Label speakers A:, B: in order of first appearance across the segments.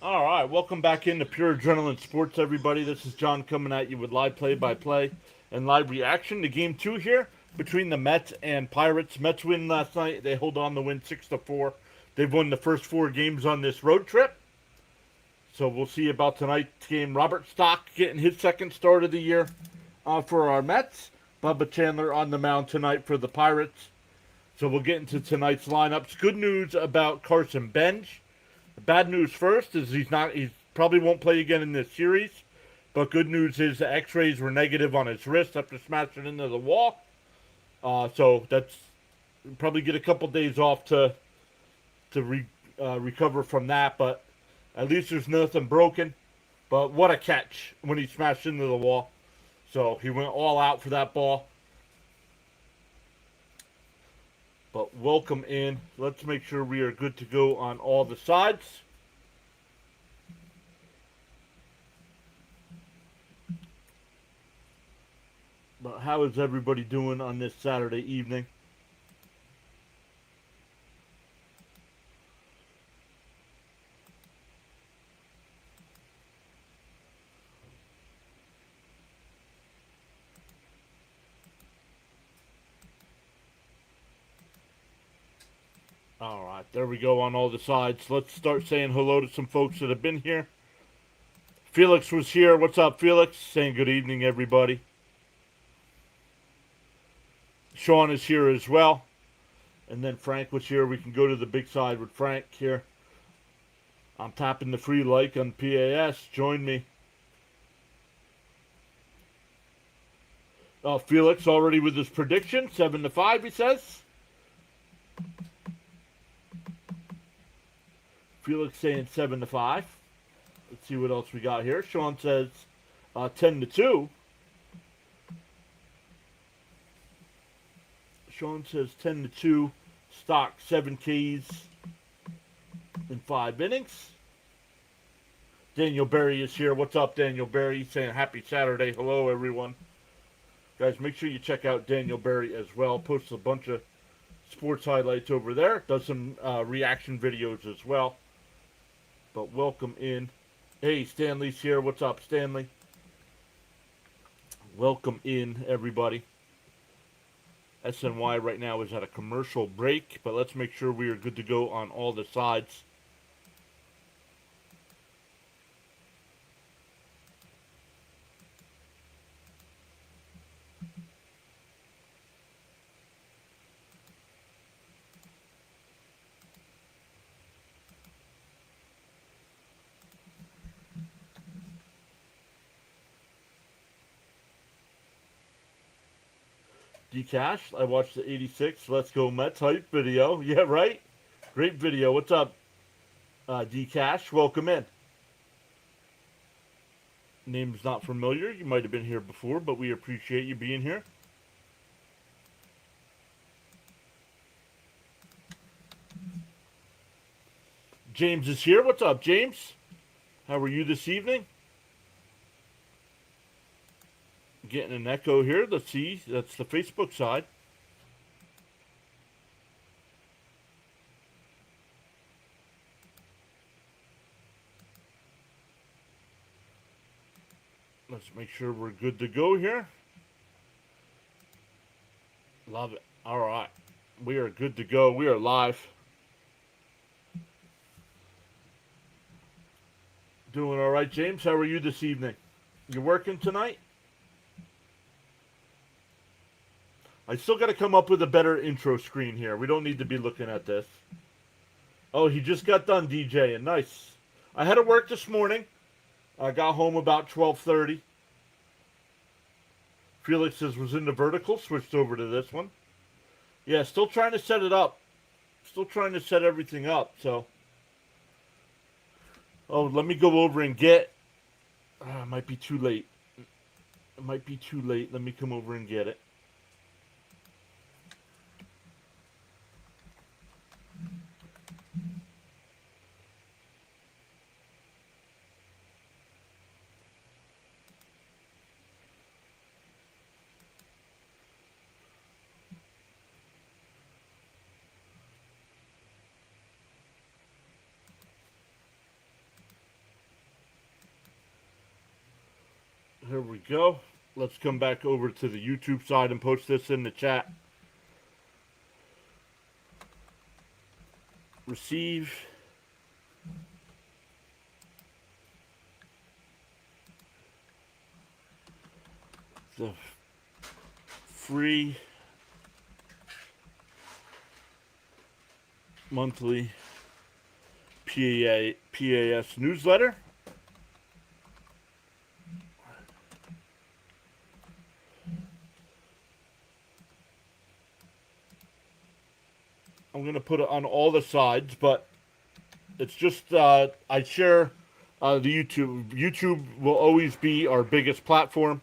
A: All right, welcome back into Pure Adrenaline Sports, everybody. This is John coming at you with live play-by-play and live reaction to Game 2 here between the Mets and Pirates. Mets win last night. They hold on to win 6-4. They've won the first 4 games on this road trip. So we'll see about tonight's game. Robert Stock getting his second start of the year for our Mets. Bubba Chandler on the mound tonight for the Pirates. So we'll get into tonight's lineups. Good news about Carson Bench. Bad news first is he probably won't play again in this series. But good news is the X-rays were negative on his wrist after smashing into the wall. So that's probably get a couple days off to recover from that. But at least there's nothing broken. But what a catch when he smashed into the wall. So he went all out for that ball. But welcome in. Let's make sure we are good to go on all the sides. But how is everybody doing on this Saturday evening? All right, there we go on all the sides. Let's start saying hello to some folks that have been here. Felix was here. What's up, Felix? Saying good evening, everybody. Sean is here as well. And then Frank was here. We can go to the big side with Frank here. I'm tapping the free like on PAS. Join me. Felix already with his prediction. 7-5, he says. Felix saying 7-5. Let's see what else we got here. Sean says 10-2. Sean says 10-2. Stock 7 Ks in 5 innings. Daniel Berry is here. What's up, Daniel Berry? Saying happy Saturday. Hello, everyone. Guys, make sure you check out Daniel Berry as well. Posts a bunch of sports highlights over there. Does some reaction videos as well. But welcome in. Hey, Stanley's here. What's up, Stanley? Welcome in, everybody. SNY right now is at a commercial break, but let's make sure we are good to go on all the sides. Cash, I watched the 86 Let's Go Mets hype video. Yeah, right? Great video. What's up, Cash? Welcome in. Name's not familiar. You might have been here before, but we appreciate you being here. James is here. What's up, James? How are you this evening? Getting an echo here. Let's see. That's the Facebook side. Let's make sure we're good to go here. Love it. All right. We are good to go. We are live. Doing all right, James. How are you this evening? You working tonight? I still got to come up with a better intro screen here. We don't need to be looking at this. Oh, he just got done DJing. Nice. I had to work this morning. I got home about 12:30. Felix was in the vertical. Switched over to this one. Yeah, still trying to set it up. Still trying to set everything up. So, let me go over and get. It might be too late. It might be too late. Let me come over and get it. Here we go. Let's come back over to the YouTube side and post this in the chat. Receive. The free monthly PAS newsletter. I'm going to put it on all the sides, but it's just I share the YouTube. YouTube will always be our biggest platform.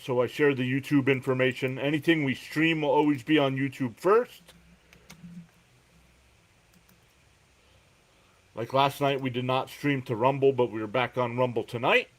A: So I share the YouTube information. Anything we stream will always be on YouTube first. Like last night, we did not stream to Rumble, but we are back on Rumble tonight.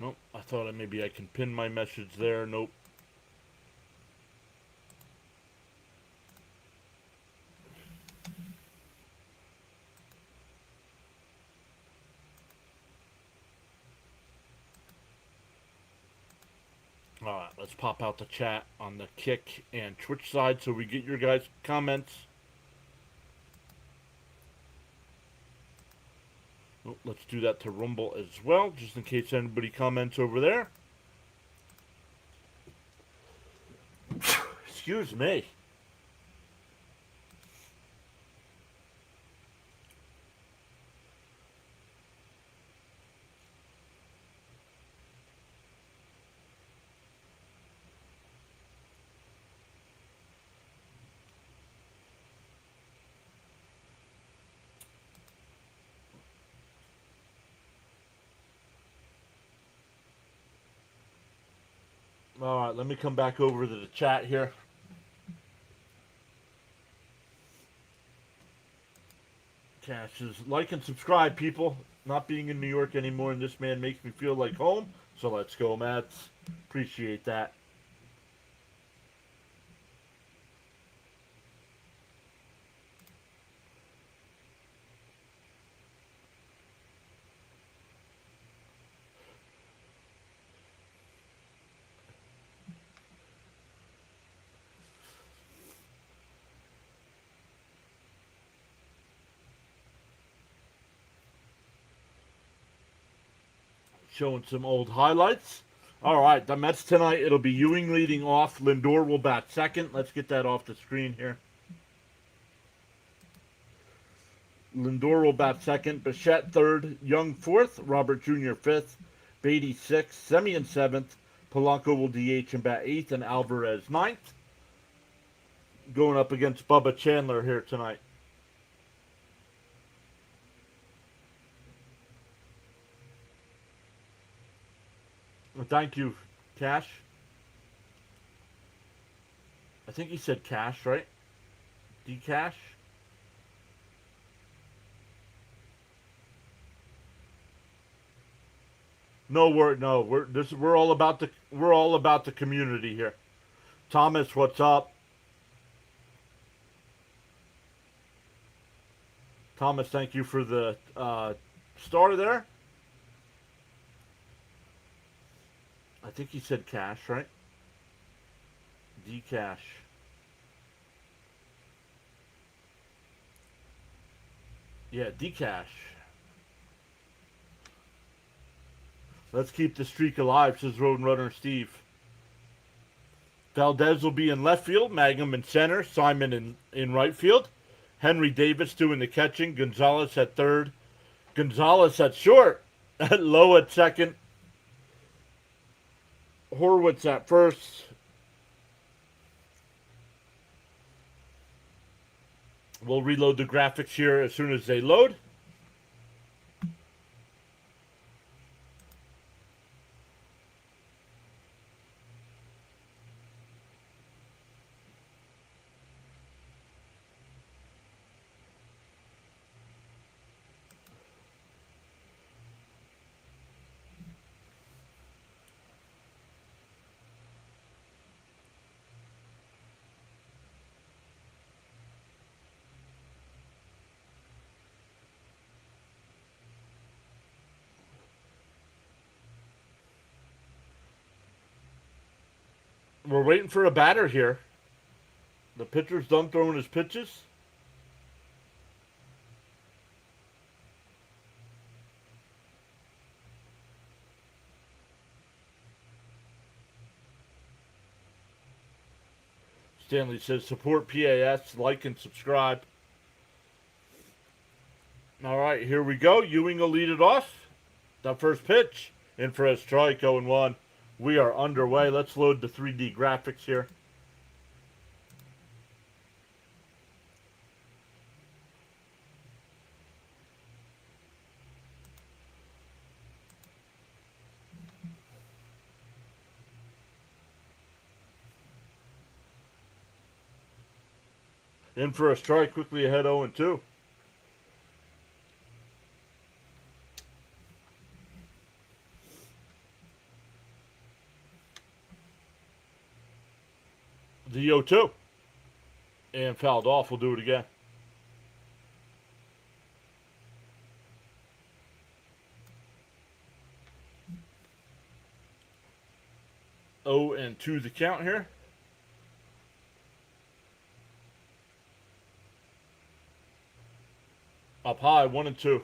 A: Nope, I thought maybe I can pin my message there. Nope. Alright, let's pop out the chat on the Kick and Twitch side so we get your guys' comments. Oh, let's do that to Rumble as well, just in case anybody comments over there. Excuse me. Alright, let me come back over to the chat here. Cash says, like and subscribe, people. Not being in New York anymore, and this man makes me feel like home. So let's go, Mets. Appreciate that. Showing some old highlights. All right, the Mets tonight, it'll be Ewing leading off. Lindor will bat second. Let's get that off the screen here. Lindor will bat second. Bichette third. Young fourth. Robert Jr. fifth. Beatty sixth. Semien seventh. Polanco will DH and bat eighth. And Alvarez ninth. Going up against Bubba Chandler here tonight. Thank you, Cash. I think he said Cash, right? D-Cash? No, we're all about the community here. Thomas, what's up? Thomas, thank you for the starter there. I think he said Cash, right? D-Cash. Yeah, D-Cash. Let's keep the streak alive, says Roadrunner Steve. Valdez will be in left field, Magnum in center, Simon in right field. Henry Davis doing the catching, Gonzalez at third. Gonzalez at short, Lowe at second. Horwitz at first. We'll reload the graphics here as soon as they load. We're waiting for a batter here. The pitcher's done throwing his pitches. Stanley says support PAS, like and subscribe. All right, here we go. Ewing will lead it off. The first pitch in for a strike, 0-1. We are underway. Let's load the 3D graphics here. In for a strike, quickly ahead 0-2. The 0-2. And fouled off. We'll do it again. Oh, and 2 the count here. Up high, 1-2.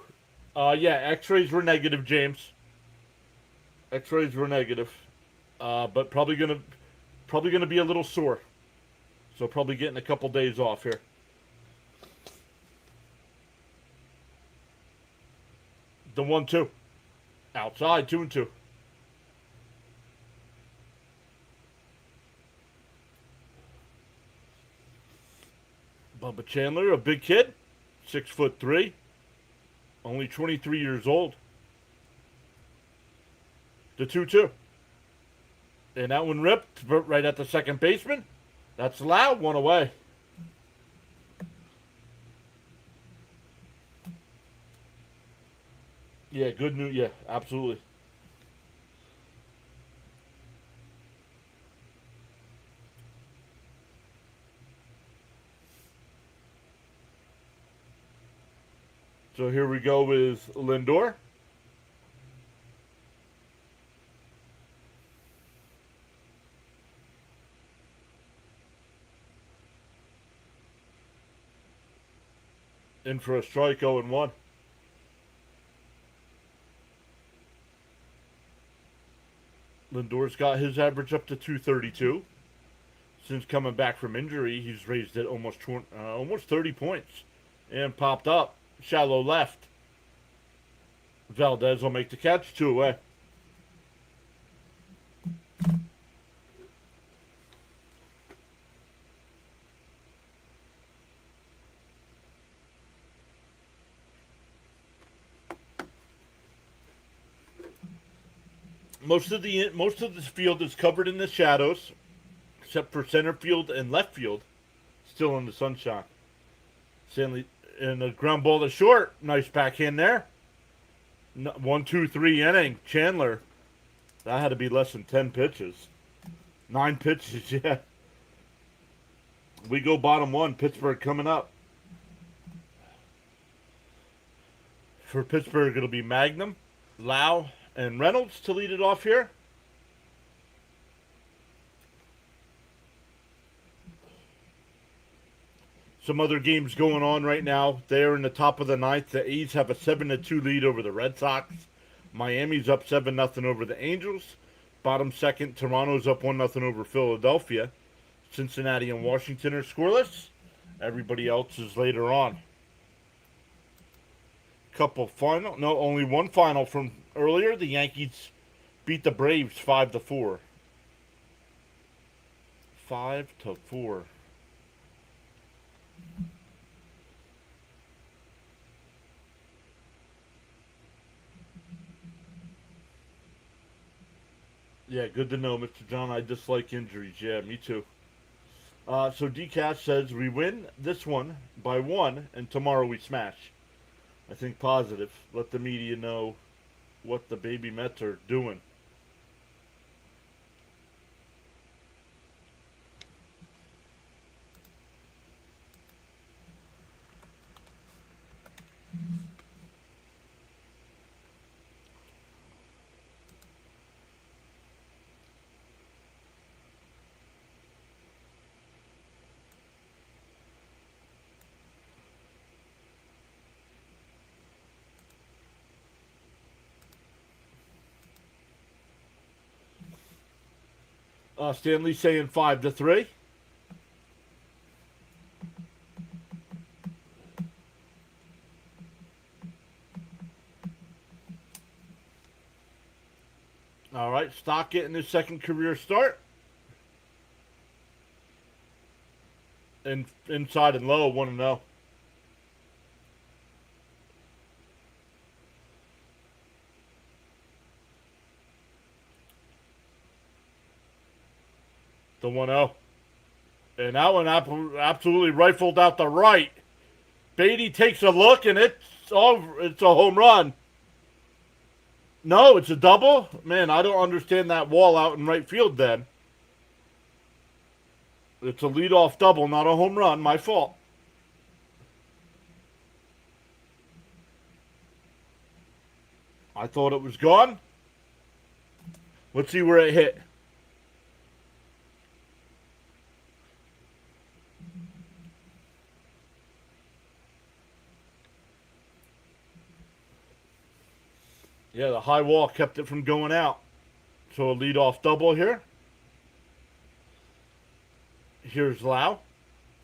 A: Yeah, X-rays were negative, James. X-rays were negative, but probably gonna be a little sore. So probably getting a couple days off here. The 1-2, outside, 2-2. Bubba Chandler, a big kid, 6'3", only 23 years old. The 2-2. And that one ripped right at the second baseman. That's loud, one away. Yeah, good news. Yeah, absolutely. So here we go with Lindor. In for a strike, 0-1. Lindor's got his average up to 232. Since coming back from injury, he's raised it almost 30 points and popped up. Shallow left. Valdez will make the catch, 2 away. Most of the field is covered in the shadows, except for center field and left field, still in the sunshine. Stanley and a ground ball to short. Nice backhand there. 1-2-3 inning. Chandler. That had to be less than 10 pitches. 9 pitches, yeah. We go bottom 1. Pittsburgh coming up. For Pittsburgh, it'll be Magnum, Lau, and Reynolds to lead it off here. Some other games going on right now. They're in the top of the ninth. The A's have a 7-2 lead over the Red Sox. Miami's up 7-0 over the Angels. Bottom second, Toronto's up 1-0 over Philadelphia. Cincinnati and Washington are scoreless. Everybody else is later on. Only one final from earlier. The Yankees beat the Braves 5-4. 5-4. Yeah, good to know, Mr. John. I dislike injuries. Yeah, me too. So DCash says we win this one by 1, and tomorrow we smash. I think positive. Let the media know what the baby Mets are doing. Stanley saying 5-3. All right, Stock getting his second career start. And inside and low, 1-0. The 1-0. And that one absolutely rifled out the right. Beatty takes a look, and it's a home run. No, it's a double? Man, I don't understand that wall out in right field then. It's a leadoff double, not a home run. My fault. I thought it was gone. Let's see where it hit. Yeah, the high wall kept it from going out. So a leadoff double here. Here's Lau.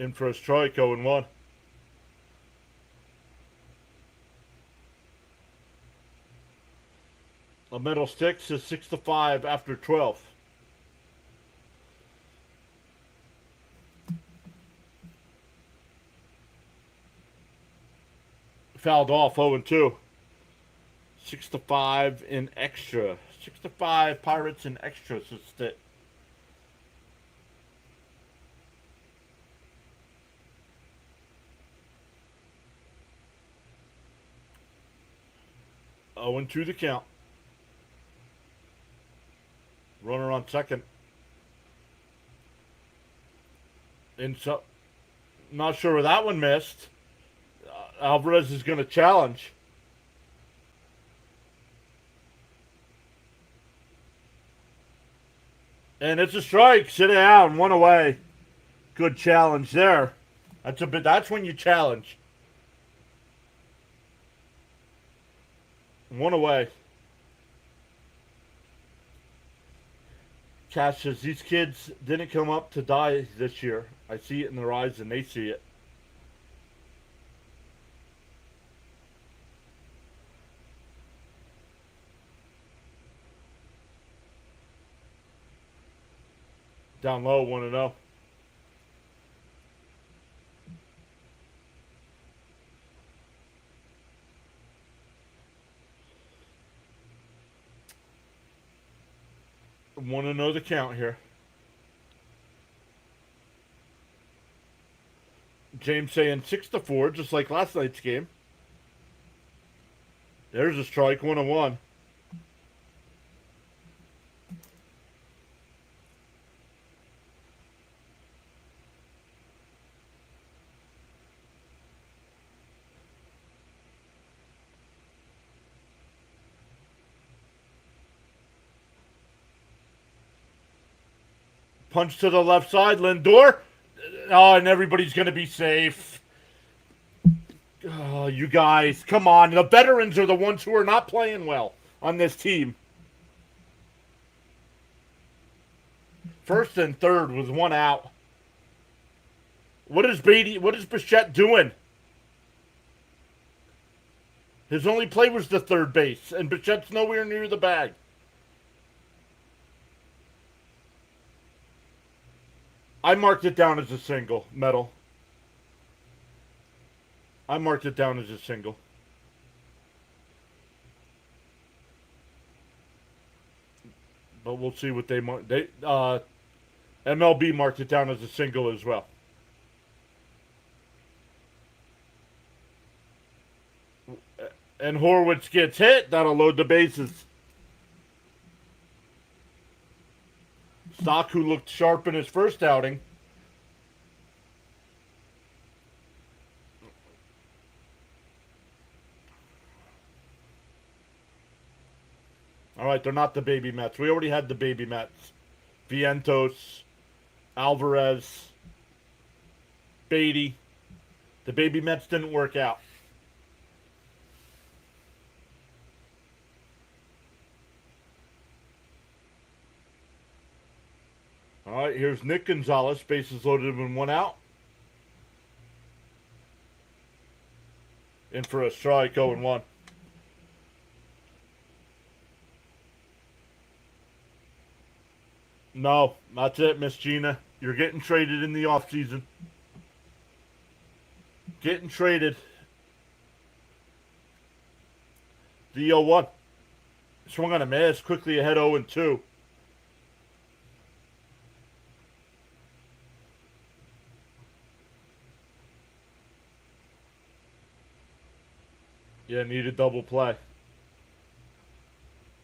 A: In for a strike, 0-1. A middle sticks is 6-5 after 12. Fouled off, 0-2. 6-5 in extra. 6-5 Pirates in extra. So it's 0-2 the count. Runner on second. And so, not sure where that one missed. Alvarez is going to challenge. And it's a strike. Sit down. 1 away. Good challenge there. That's when you challenge. 1 away. Cash says these kids didn't come up to die this year. I see it in their eyes and they see it. Down low, 1-0. Want to know the count here. James saying 6-4, just like last night's game. There's a strike, 1-1. Punch to the left side, Lindor. Oh, and everybody's going to be safe. Oh, you guys, come on. The veterans are the ones who are not playing well on this team. First and third with 1 out. What is Bichette doing? His only play was the third base, and Bichette's nowhere near the bag. I marked it down as a single, Metal. I marked it down as a single. But we'll see what they mark. MLB marked it down as a single as well. And Horwitz gets hit. That'll load the bases. Stock, who looked sharp in his first outing. All right, they're not the baby Mets. We already had the baby Mets. Vientos, Alvarez, Beatty. The baby Mets didn't work out. All right, here's Nick Gonzalez. Bases loaded and 1 out. In for a strike, 0-1. No, that's it, Miss Gina. You're getting traded in the offseason. Getting traded. The 0-1. Swung on a miss. Quickly ahead 0-2. Yeah, need a double play.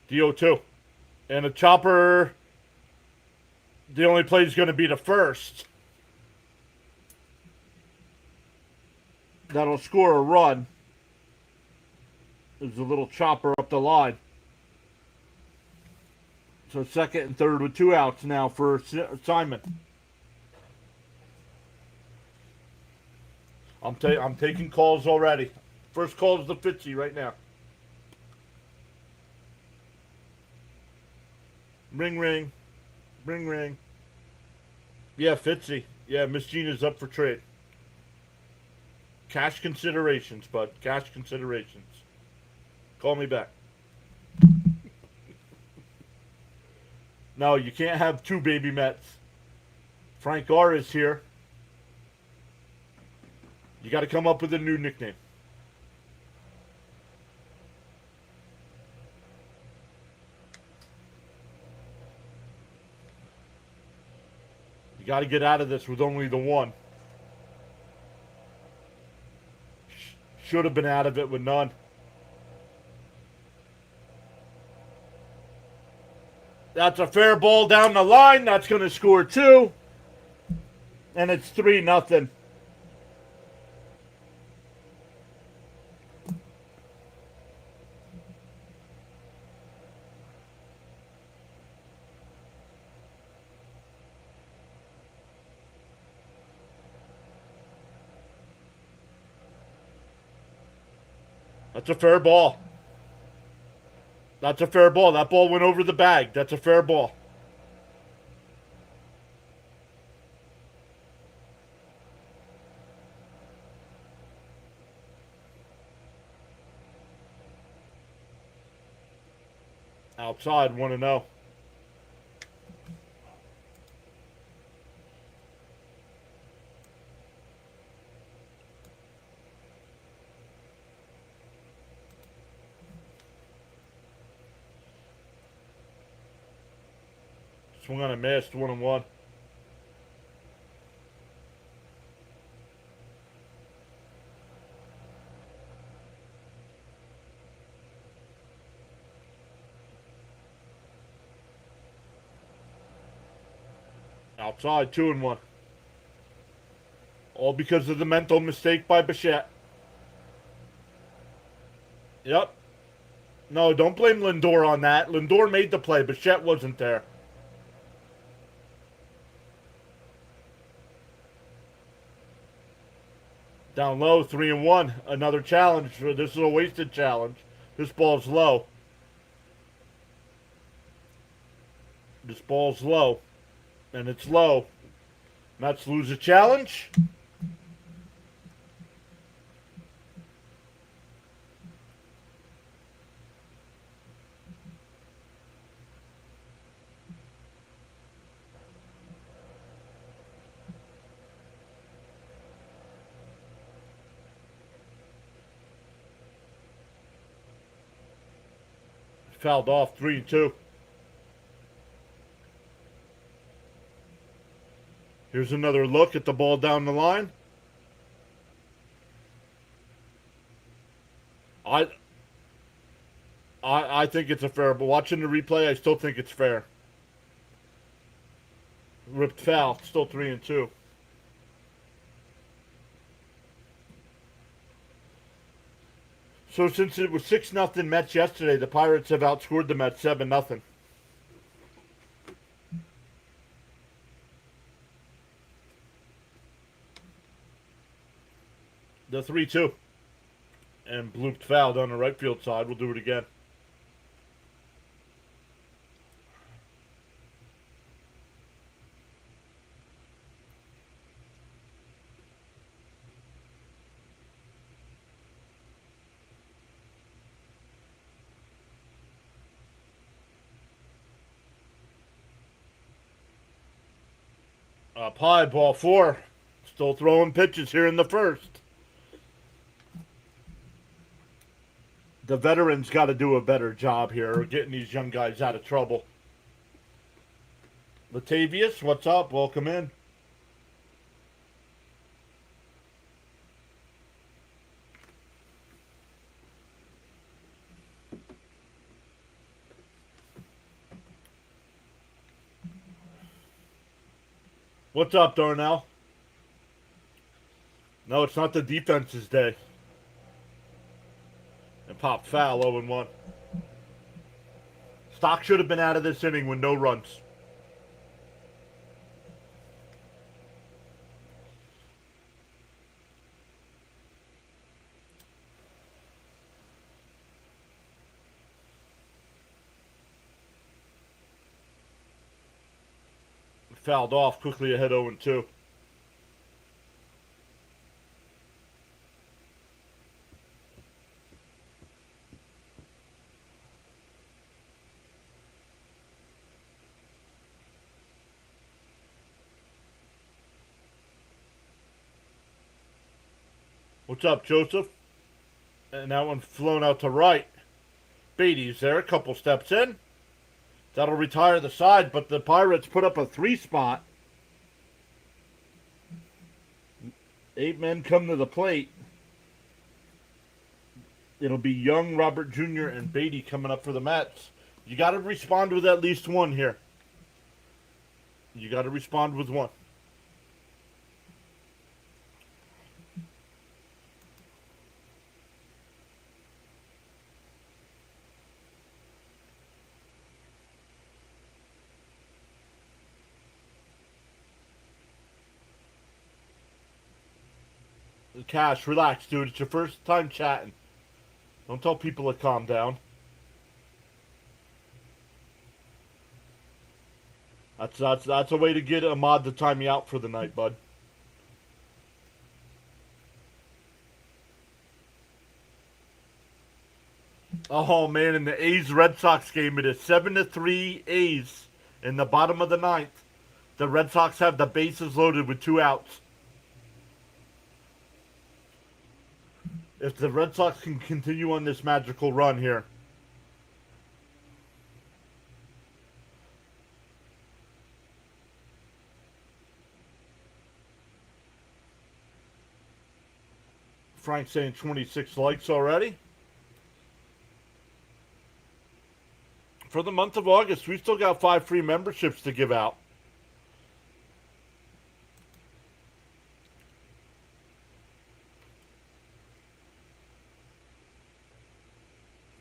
A: The 0-2. And a chopper. The only play is going to be the first. That'll score a run. There's a little chopper up the line. So second and third with 2 outs now for Simon. I'm taking calls already. First call is the Fitzy right now. Ring, ring. Ring, ring. Yeah, Fitzy. Yeah, Miss Gina's up for trade. Cash considerations, bud. Cash considerations. Call me back. No, you can't have 2 baby Mets. Frank R is here. You got to come up with a new nickname. You got to get out of this with only the 1. Should have been out of it with none. That's a fair ball down the line. That's going to score 2. And it's 3-0. That's a fair ball. That's a fair ball. That ball went over the bag. That's a fair ball. Outside, 1-0. Swung on a miss, 1-1. Outside, 2-1. All because of the mental mistake by Bichette. Yep. No, don't blame Lindor on that. Lindor made the play. Bichette wasn't there. Down low, 3-1. Another challenge. This is a wasted challenge. This ball's low. This ball's low. And it's low. Mets lose a challenge. Fouled off, 3-2. Here's another look at the ball down the line. I think it's a fair, but watching the replay, I still think it's fair. Ripped foul, still 3-2. So since it was 6-0 Mets yesterday, the Pirates have outscored the Mets 7-0. The 3-2. And blooped foul down the right field side. We'll do it again. Up high, ball four. Still throwing pitches here in the first. The veterans got to do a better job here getting these young guys out of trouble. Latavius, what's up? Welcome in. What's up, Darnell? No, it's not the defense's day. And pop foul, 0-1. Stock should have been out of this inning with no runs. Fouled off, quickly ahead 0-2. What's up, Joseph? And that one flown out to right. Beatty's there, a couple steps in. That'll retire the side, but the Pirates put up a 3-spot. 8 men come to the plate. It'll be Young, Robert Jr., and Beatty coming up for the Mets. You got to respond with at least one here. You got to respond with one. Cash, relax, dude. It's your first time chatting. Don't tell people to calm down. That's a way to get Ahmad to time you out for the night, bud. Oh man, in the A's Red Sox game, it is 7-3 A's in the bottom of the ninth. The Red Sox have the bases loaded with 2 outs. If the Red Sox can continue on this magical run here. Frank saying 26 likes already. For the month of August, we've still got 5 free memberships to give out.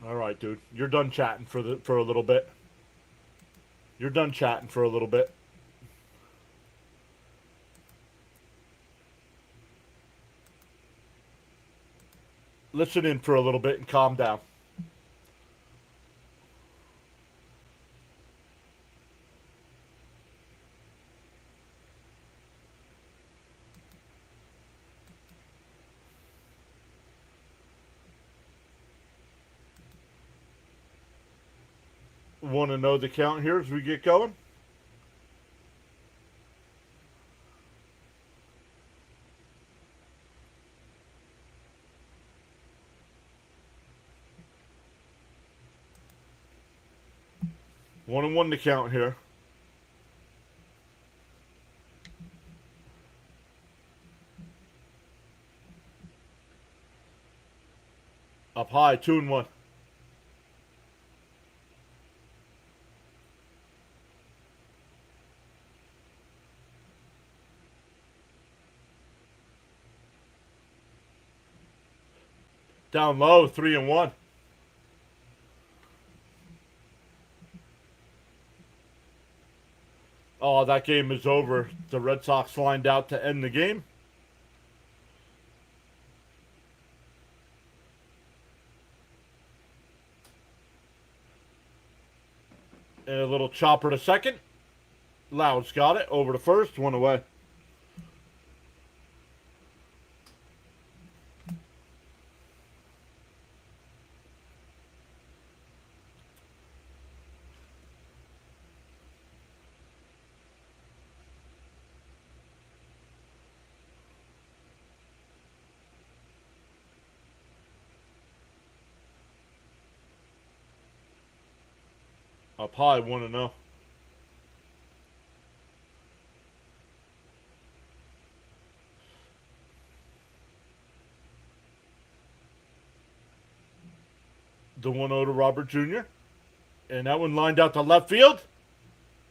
A: All right, dude. You're done chatting for a little bit. You're done chatting for a little bit. Listen in for a little bit and calm down. Want to know the count here as we get going? One and one to count here. Up high, 2-1. Down low, 3-1. Oh, that game is over. The Red Sox lined out to end the game. And a little chopper to second. Loud's got it. Over to first. 1 away. Up high, 1-0. The 1-0 to Robert Jr. And that one lined out to left field.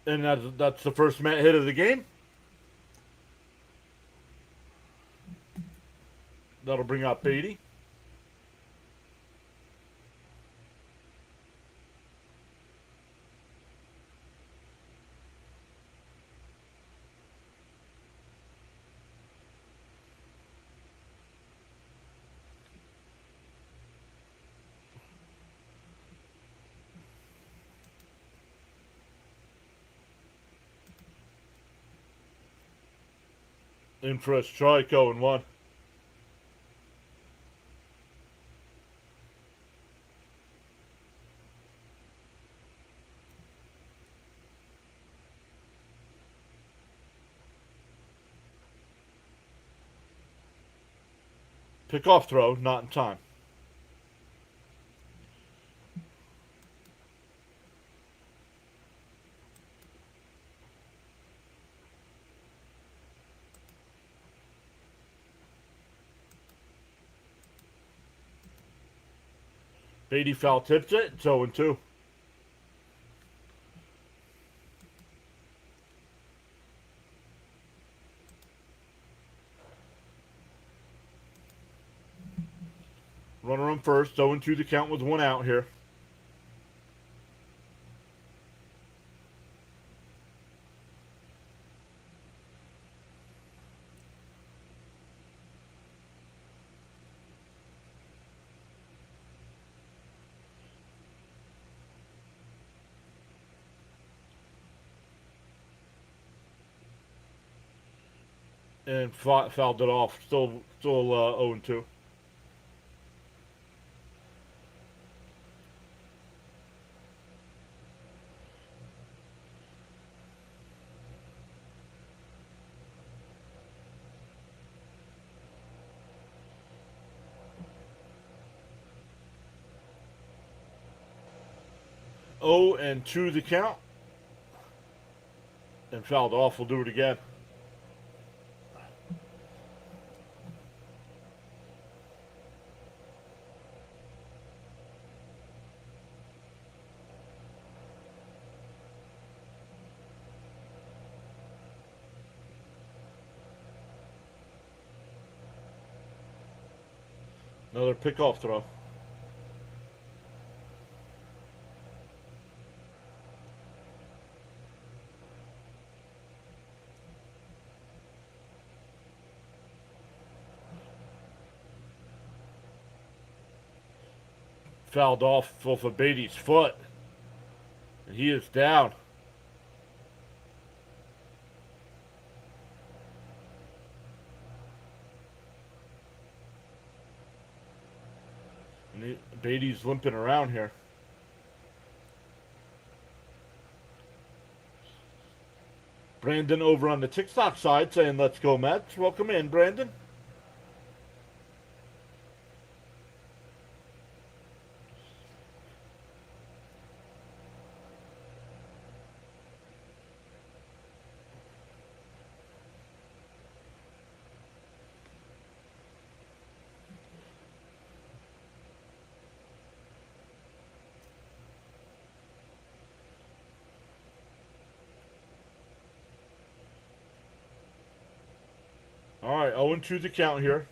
A: And that's the first Met hit of the game. That'll bring out Beatty. In for a strike, 0-1. Pickoff throw, not in time. Beatty foul tips it. It's 0-2. Runner on first. 0-2 the count with one out here. And fouled it off. Still 0-2. Oh, and 2 the count. And fouled off. We'll do it again. Another pickoff throw. Fouled off of Beatty's foot. And he is down. And Beatty's limping around here. Brandon over on the TikTok side saying, "Let's go Mets." Welcome in, Brandon. All right, 0-2 the count here.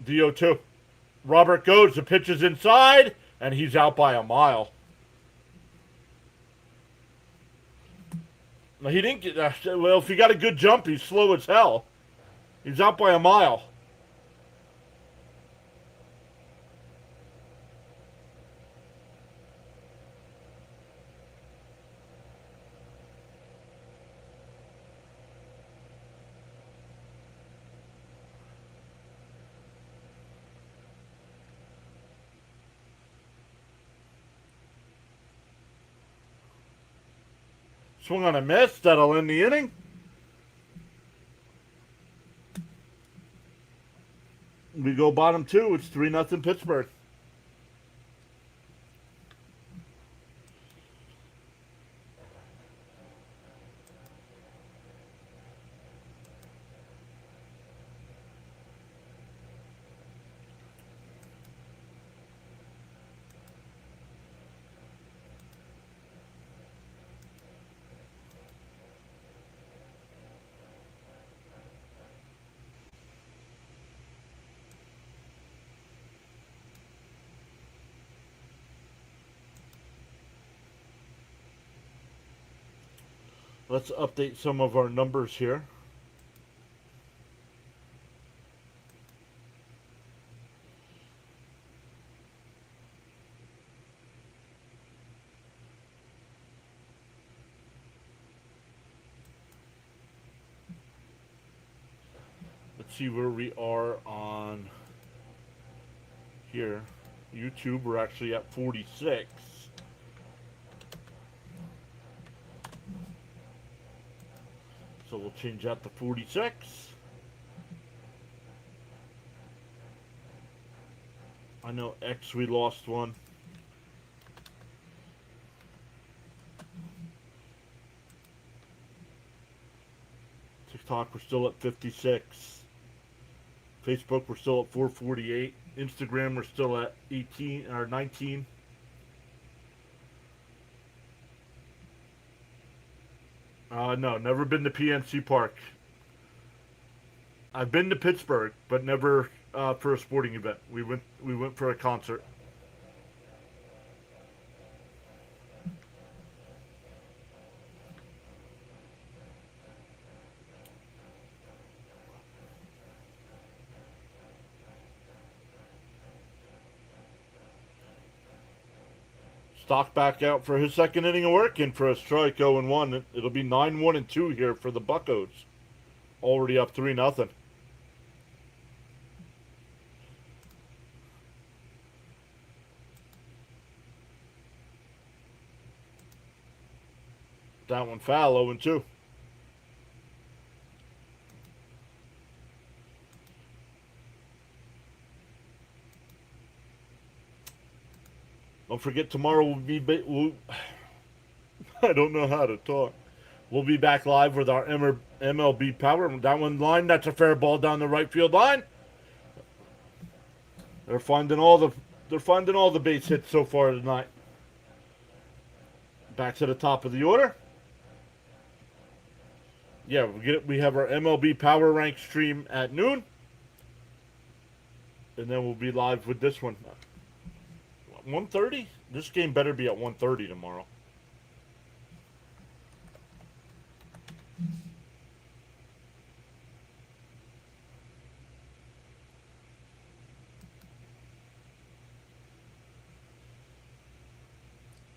A: The 0-2. Robert goes. The pitch is inside, and he's out by a mile. He didn't get. Well, if he got a good jump, he's slow as hell. He's out by a mile. Swung on a miss. That'll end the inning. We go bottom 2. It's 3-0 Pittsburgh. Let's update some of our numbers here. Let's see where we are on here. YouTube, we're actually at 46. So we'll change that to 46. I know X, we lost one. TikTok, we're still at 56. Facebook, we're still at 448. Instagram, we're still at 18 or 19. No, never been to PNC Park. I've been to Pittsburgh, but never for a sporting event. We went for a concert. Stock back out for his second inning of work and for a strike 0-1. It'll be 9-1-2 here for the Buccos. Already up 3-0. That one foul, 0-2. Don't forget, tomorrow I don't know how to talk. We'll be back live with our MLB Power. That one line, that's a fair ball down the right field line. They're finding all the base hits so far tonight. Back to the top of the order. Yeah, we have our MLB Power Rank stream at noon. And then we'll be live with this one. 1:30? This game better be at 1:30 tomorrow.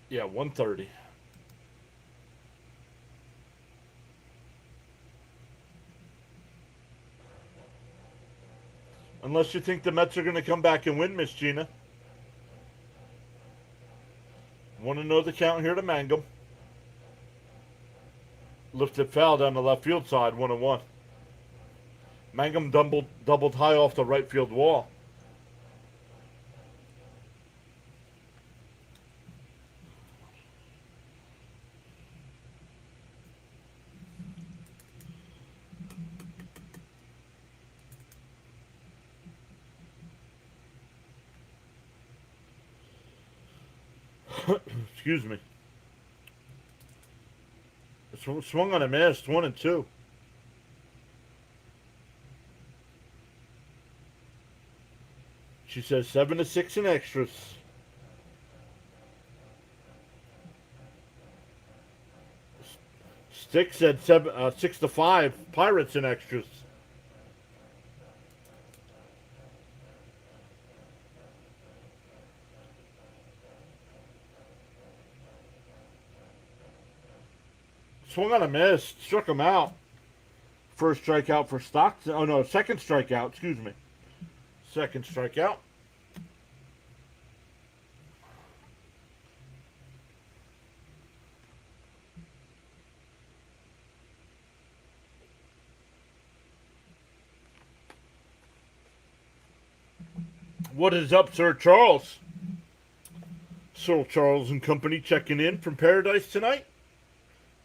A: Yeah, 1:30. Unless you think the Mets are going to come back and win, Miss Gina. Want to know the count here to Mangum. Lifted foul down the left field side, 1-1. Mangum doubled high off the right field wall. Excuse me. Swung on a miss, 1-2. She says 7-6 in extras. Stick said 6-5 Pirates in extras. Swung on a miss, struck him out. First strikeout for Stockton. Oh no, second strikeout, excuse me. Second strikeout. What is up, Sir Charles? Sir Charles and company checking in from Paradise tonight.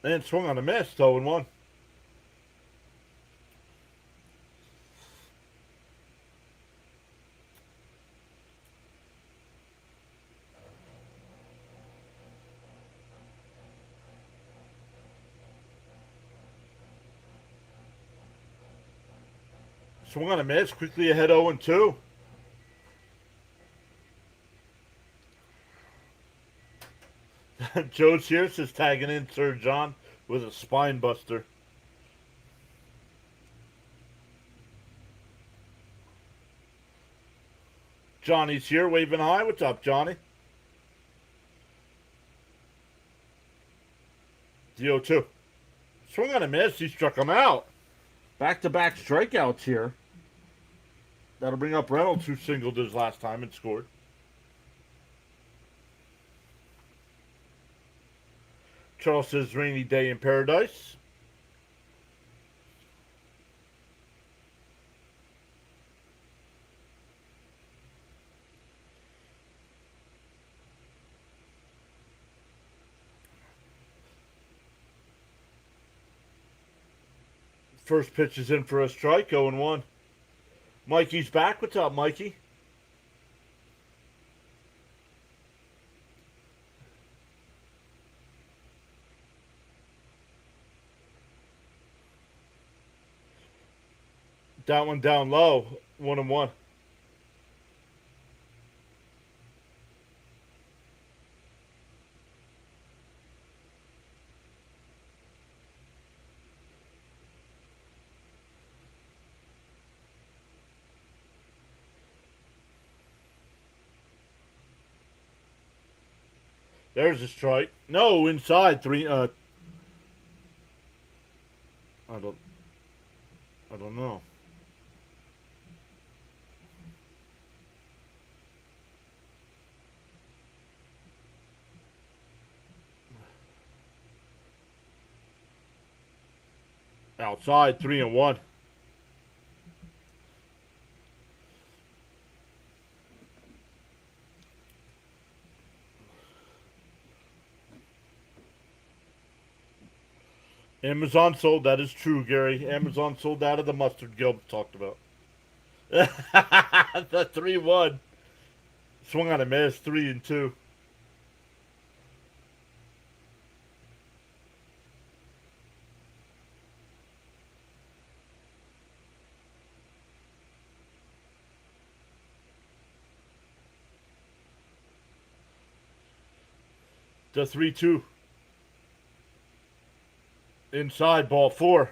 A: And swung on a miss, 0-1. Swung on a miss, quickly ahead 0-2. Joe Sears is tagging in Sir John with a spine buster. Johnny's here, waving hi. What's up, Johnny? DO2. Swung on a miss. He struck him out. Back-to-back strikeouts here. That'll bring up Reynolds, who singled his last time and scored. Charles says rainy day in Paradise. First pitch is in for a strike, 0-1. Mikey's back. What's up, Mikey? That one down low, 1-1. There's a strike. No, inside 3. I don't know. Outside 3-1. Amazon sold. That is true, Gary. Amazon sold out of the mustard Gil talked about. The 3-1. Swung on a miss, 3-2. The 3-2. Inside, ball 4.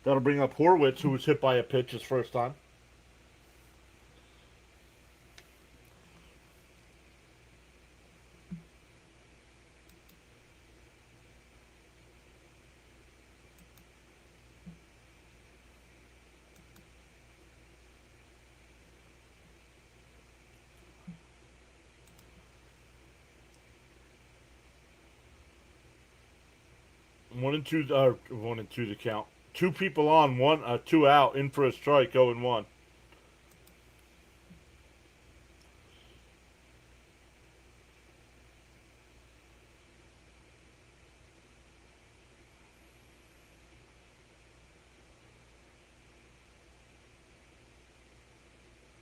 A: That'll bring up Horwitz, who was hit by a pitch his first time. One and two to count. 2 people on, 2 out, in for a strike, 0-1.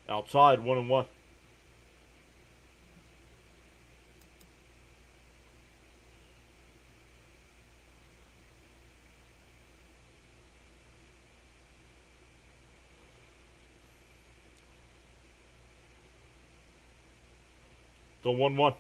A: Outside, 1-1. The 1-1.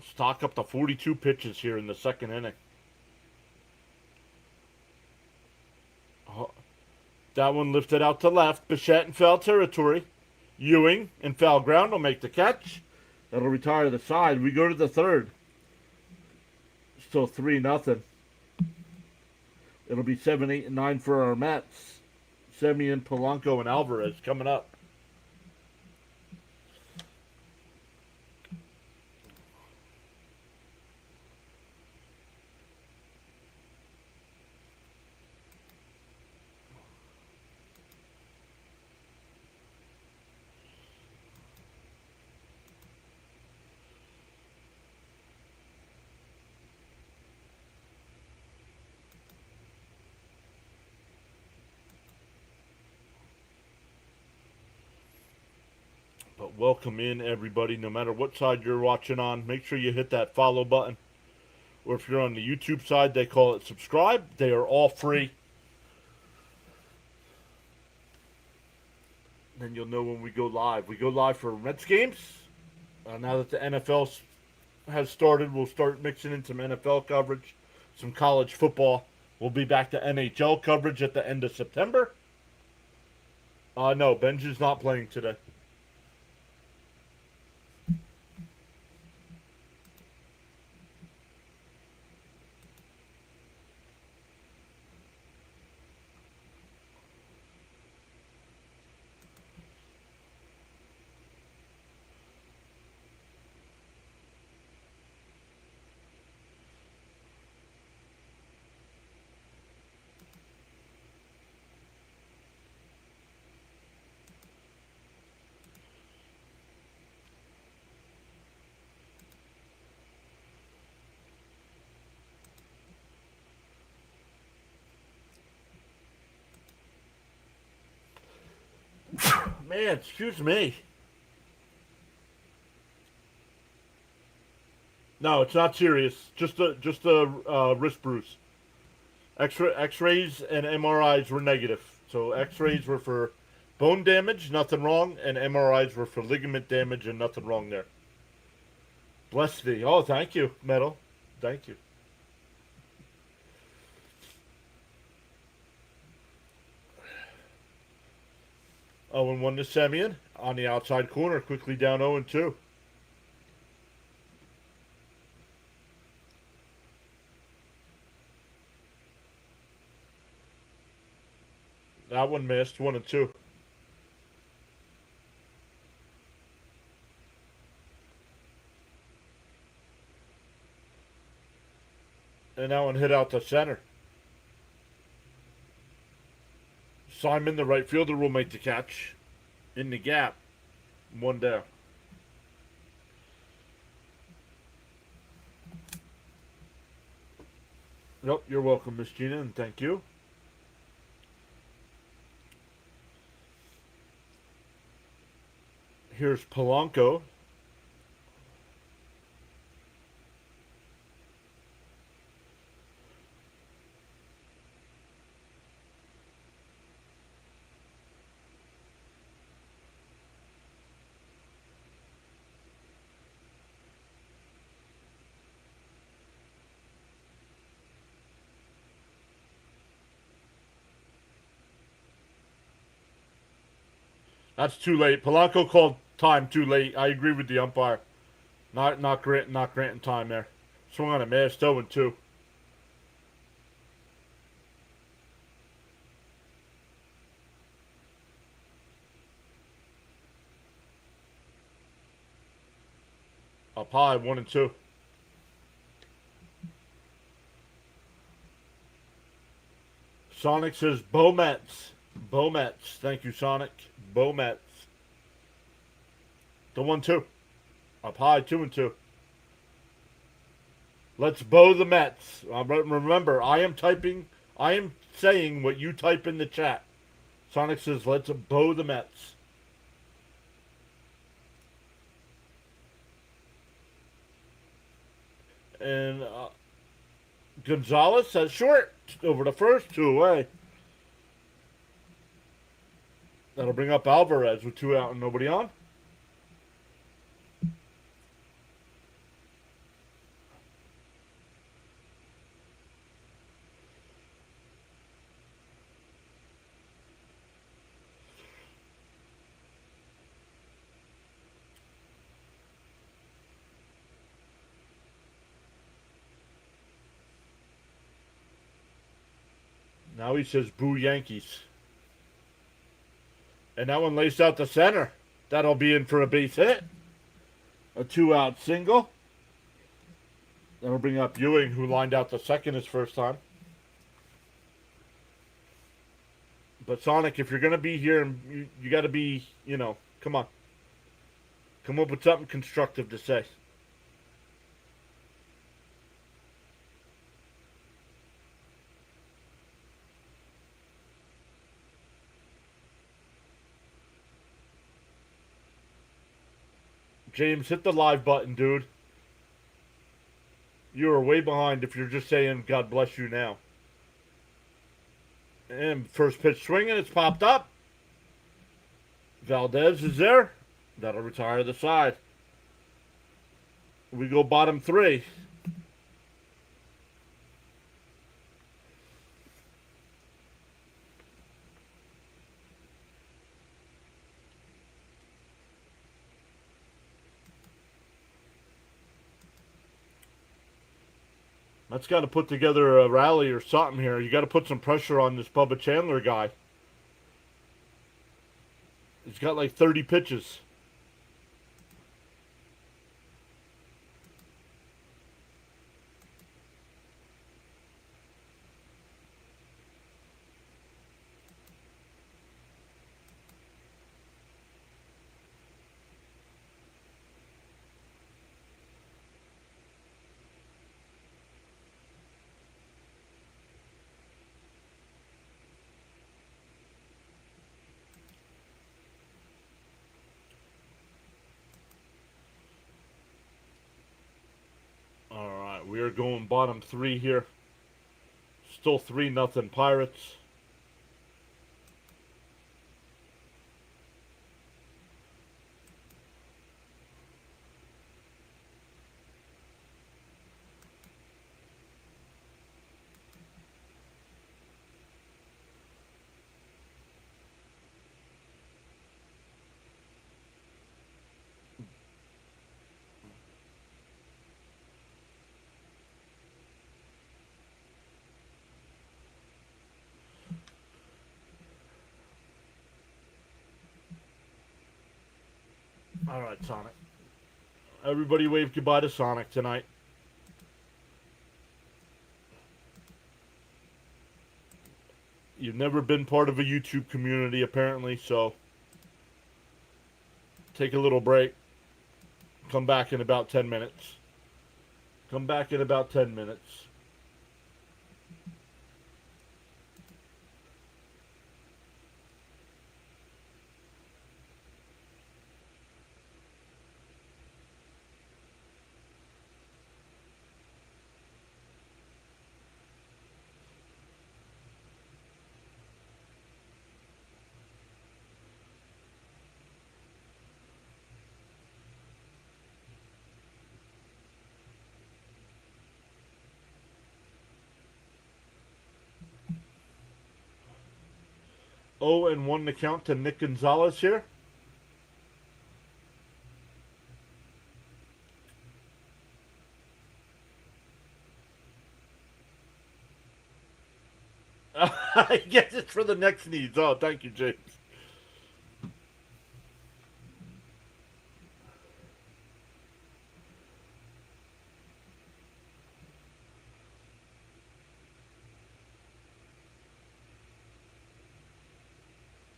A: Stock up to 42 pitches here in the second inning. That one lifted out to left. Bichette in foul territory. Ewing in foul ground will make the catch. That'll retire the side. We go to the third. Still 3-0. It'll be 7, 8, and 9 for our Mets. Semien, Polanco, and Alvarez coming up. But welcome in, everybody, no matter what side you're watching on. Make sure you hit that follow button. Or if you're on the YouTube side, they call it subscribe. They are all free. Then you'll know when we go live. We go live for Mets games. Now that the NFL has started, we'll start mixing in some NFL coverage, some college football. We'll be back to NHL coverage at the end of September. No, Benji's not playing today. Man, excuse me. No, it's not serious. Just a wrist bruise. X-rays and MRIs were negative. So X-rays were for bone damage, nothing wrong, and MRIs were for ligament damage and nothing wrong there. Bless thee. Oh, thank you, Metal. Thank you. Oh, and 1 to Semyon on the outside corner, quickly down 0-2. That one missed, 1-2. And that one hit out to center. Simon, the right fielder, will make the catch in the gap. 1 down. Nope, you're welcome, Miss Gina, and thank you. Here's Polanco. That's too late. Polanco called time too late. I agree with the umpire. Not granting time there. Swung on a miss, 0-2. Up high, 1-2. Sonic says Bomets. Bomets. Thank you, Sonic. Bomets. The 1-2. Up high, 2-2. Let's bow the Mets. Remember, I am saying what you type in the chat. Sonic says, let's bow the Mets. And Gonzalez says short. Over the first, 2 away. That'll bring up Alvarez with 2 out and nobody on. Now he says boo Yankees. And that one laced out the center. That'll be in for a base hit. A 2-out single. That'll bring up Ewing, who lined out the second his first time. But Sonic, if you're going to be here, you got to be, come on. Come up with something constructive to say. James, hit the live button, dude. You are way behind if you're just saying God bless you now. And first pitch swinging, it's popped up. Valdez is there. That'll retire the side. We go bottom 3. That's got to put together a rally or something here. You got to put some pressure on this Bubba Chandler guy. He's got like 30 pitches. Alright, we are going bottom 3 here. Still 3-0 Pirates. Alright, Sonic. Everybody wave goodbye to Sonic tonight. You've never been part of a YouTube community, apparently, so take a little break. Come back in about 10 minutes. Come back in about 10 minutes. Oh, and 1 to count to Nick Gonzalez here. I guess it's for the next needs. Oh, thank you, James.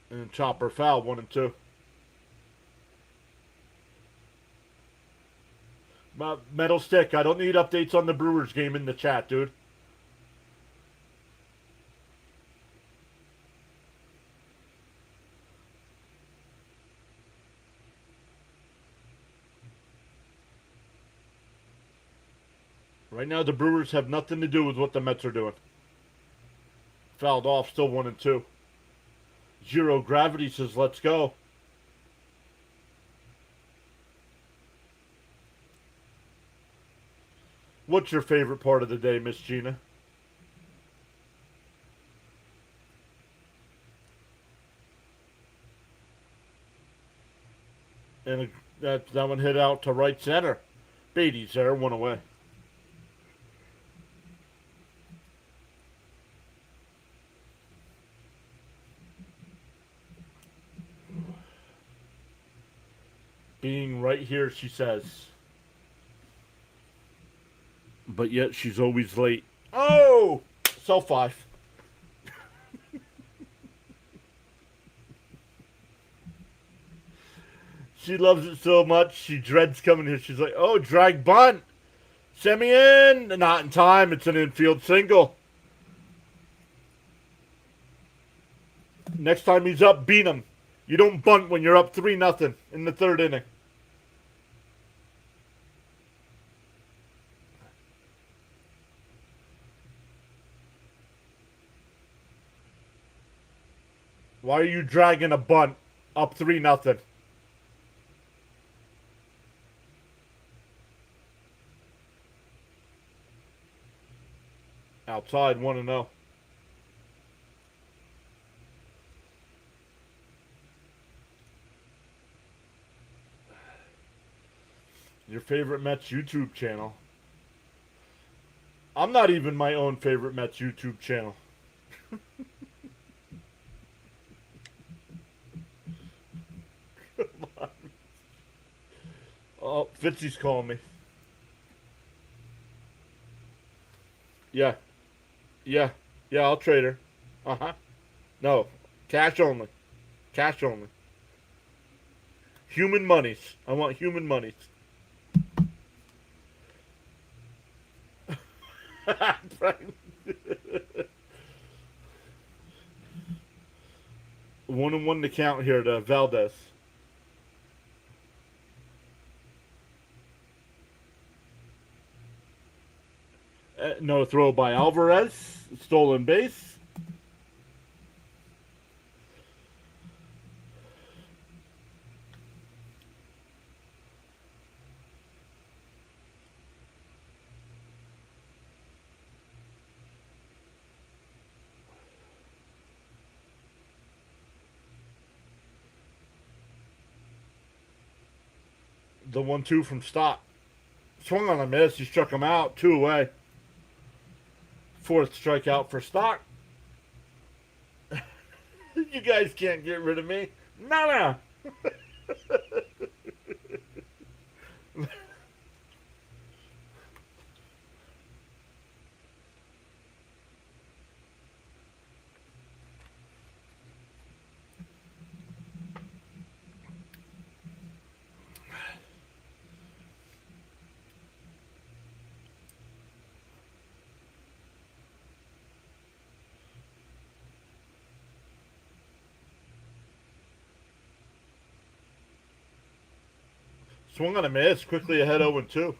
A: And chopper foul, 1 and 2. Metal Stick, I don't need updates on the Brewers game in the chat, dude. Right now, the Brewers have nothing to do with what the Mets are doing. Fouled off, still 1 and 2. Zero Gravity says, let's go. What's your favorite part of the day, Miss Gina? And that one hit out to right center. Beatty's there, 1 away. Being right here, she says. But yet she's always late. Oh! Cell 5. She loves it so much, she dreads coming here. She's like, oh, drag bunt. Send me in. Not in time. It's an infield single. Next time he's up, beat him. You don't bunt when you're up 3-0 in the 3rd inning. Why are you dragging a bunt up 3-0? Outside 1-0. Your favorite Mets YouTube channel. I'm not even my own favorite Mets YouTube channel. Oh, Fitzy's calling me. Yeah, yeah, yeah. I'll trade her. Uh-huh. No, cash only. Cash only. Human monies. I want human monies. One and one to count here to Valdez. No throw by Alvarez. Stolen base. The 1-2 from Stott. Swung on a miss. He struck him out. 2 away. Fourth strikeout for Stott. You guys can't get rid of me. No. Swung on a miss. Quickly ahead 0-2.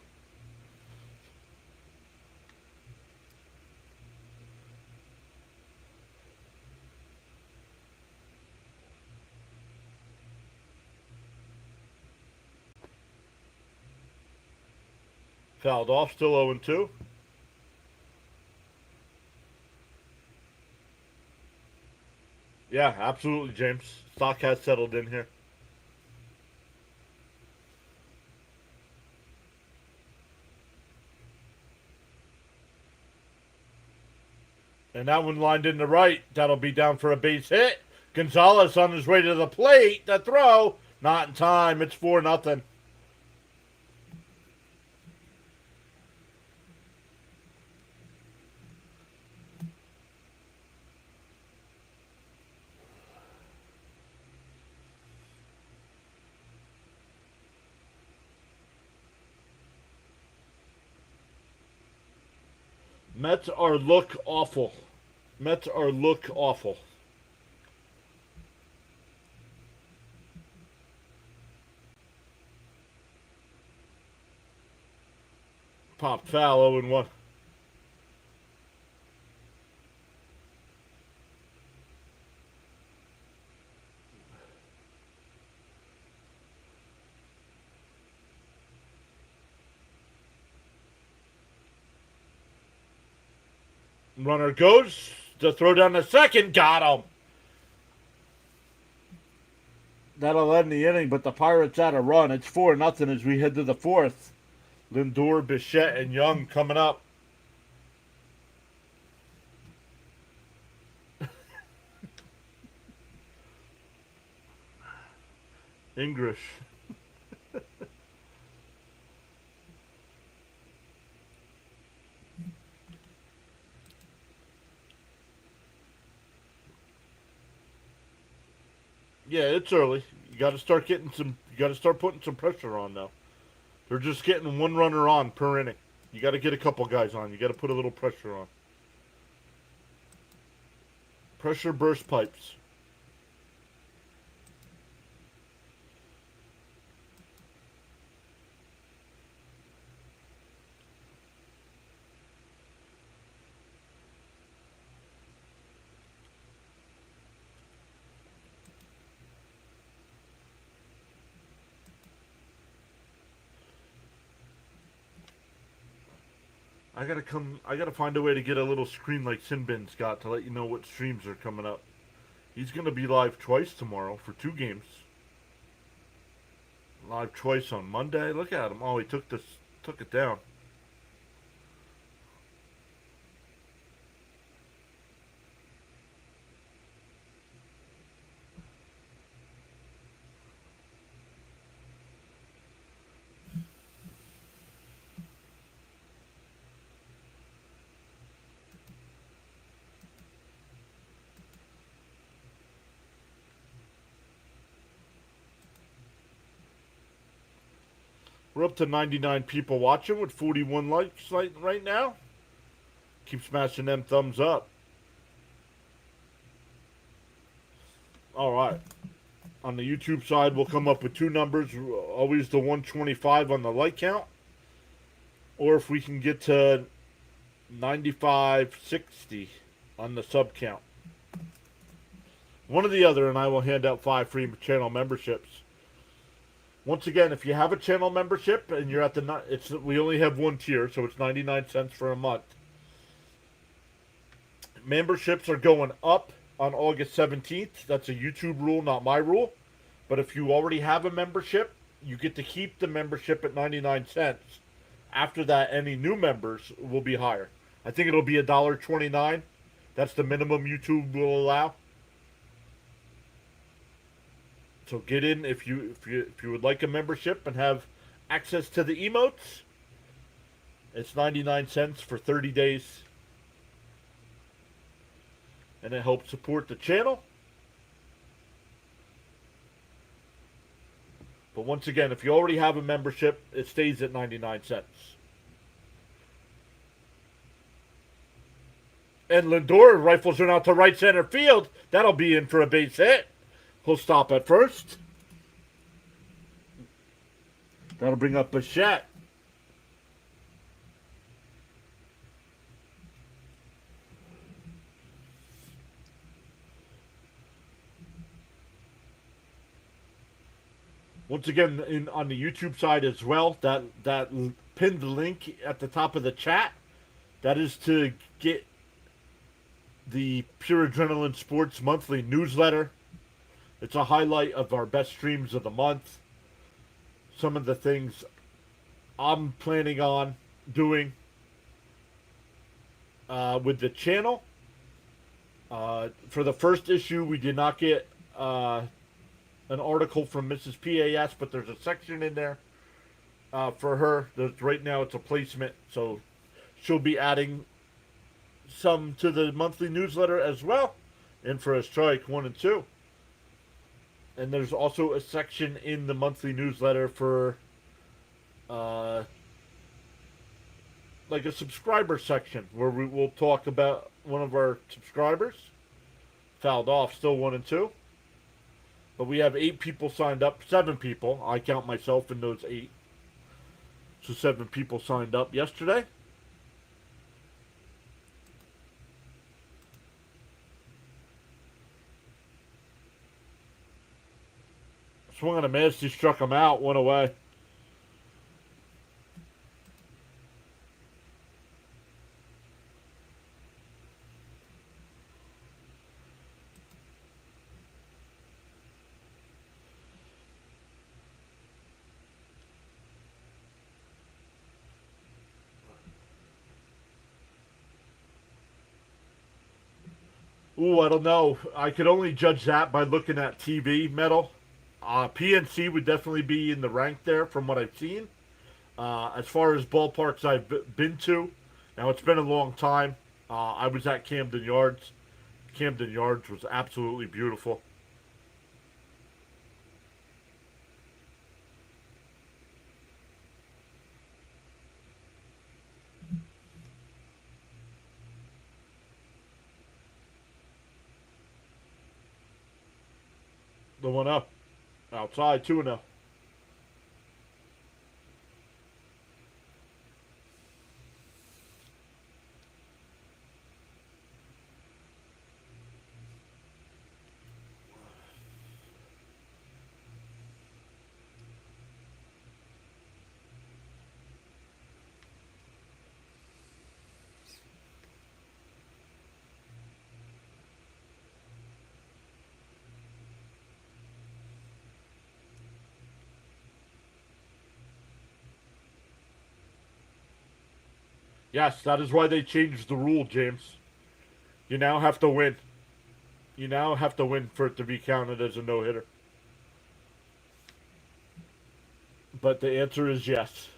A: Fouled off. Still 0-2. Yeah, absolutely, James. Stock has settled in here. And that one lined in the right. That'll be down for a base hit. Gonzalez on his way to the plate. The throw. Not in time. It's 4-0. Mets are look awful. Mets are look awful. Popped foul 0-1. Runner goes to throw down the second. Got him. That'll end the inning, but the Pirates had a run. It's 4-0 as we head to the fourth. Lindor, Bichette, and Young coming up. English. Yeah, it's early. You got to start getting some. You got to start putting some pressure on now. They're just getting one runner on per inning. You got to get a couple guys on. You got to put a little pressure on. Pressure burst pipes. I gotta find a way to get a little screen like Sinbin's got to let you know what streams are coming up. He's gonna be live twice tomorrow for 2 games. Live twice on Monday. Look at him. Oh, he took it down. We're up to 99 people watching with 41 likes right now. Keep smashing them thumbs up. All right. On the YouTube side, we'll come up with 2 numbers. Always the 125 on the like count. Or if we can get to 9560 on the sub count. One or the other, and I will hand out 5 free channel memberships. Once again, if you have a channel membership and you're at we only have 1 tier, so it's 99 cents for a month. Memberships are going up on August 17th. That's a YouTube rule, not my rule. But if you already have a membership, you get to keep the membership at 99 cents. After that, any new members will be higher. I think it'll be $1.29. That's the minimum YouTube will allow. So get in if you would like a membership and have access to the emotes. It's 99 cents for 30 days. And it helps support the channel. But once again, if you already have a membership, it stays at 99 cents. And Lindor rifles it out to right center field. That'll be in for a base hit. He'll stop at first. That'll bring up Bichette. Once again, on the YouTube side as well, that pinned link at the top of the chat, that is to get the Pure Adrenaline Sports monthly newsletter. It's a highlight of our best streams of the month. Some of the things I'm planning on doing with the channel. For the first issue, we did not get an article from Mrs. PAS, but there's a section in there for her. Right now it's a placement, so she'll be adding some to the monthly newsletter as well. And for a strike 1 and 2. And there's also a section in the monthly newsletter for like a subscriber section where we will talk about one of our subscribers. Fouled off, still 1 and 2. But we have 8 people signed up. 7 people. I count myself in those 8. So 7 people signed up yesterday. Swung on a miss. He struck him out. Went away. Ooh, I don't know. I could only judge that by looking at TV metal. PNC would definitely be in the rank there from what I've seen. As far as ballparks I've been to, now it's been a long time. I was at Camden Yards. Camden Yards was absolutely beautiful. The 1-0. Outside, 2-0. Yes, that is why they changed the rule, James. You now have to win. You now have to win for it to be counted as a no-hitter. But the answer is yes.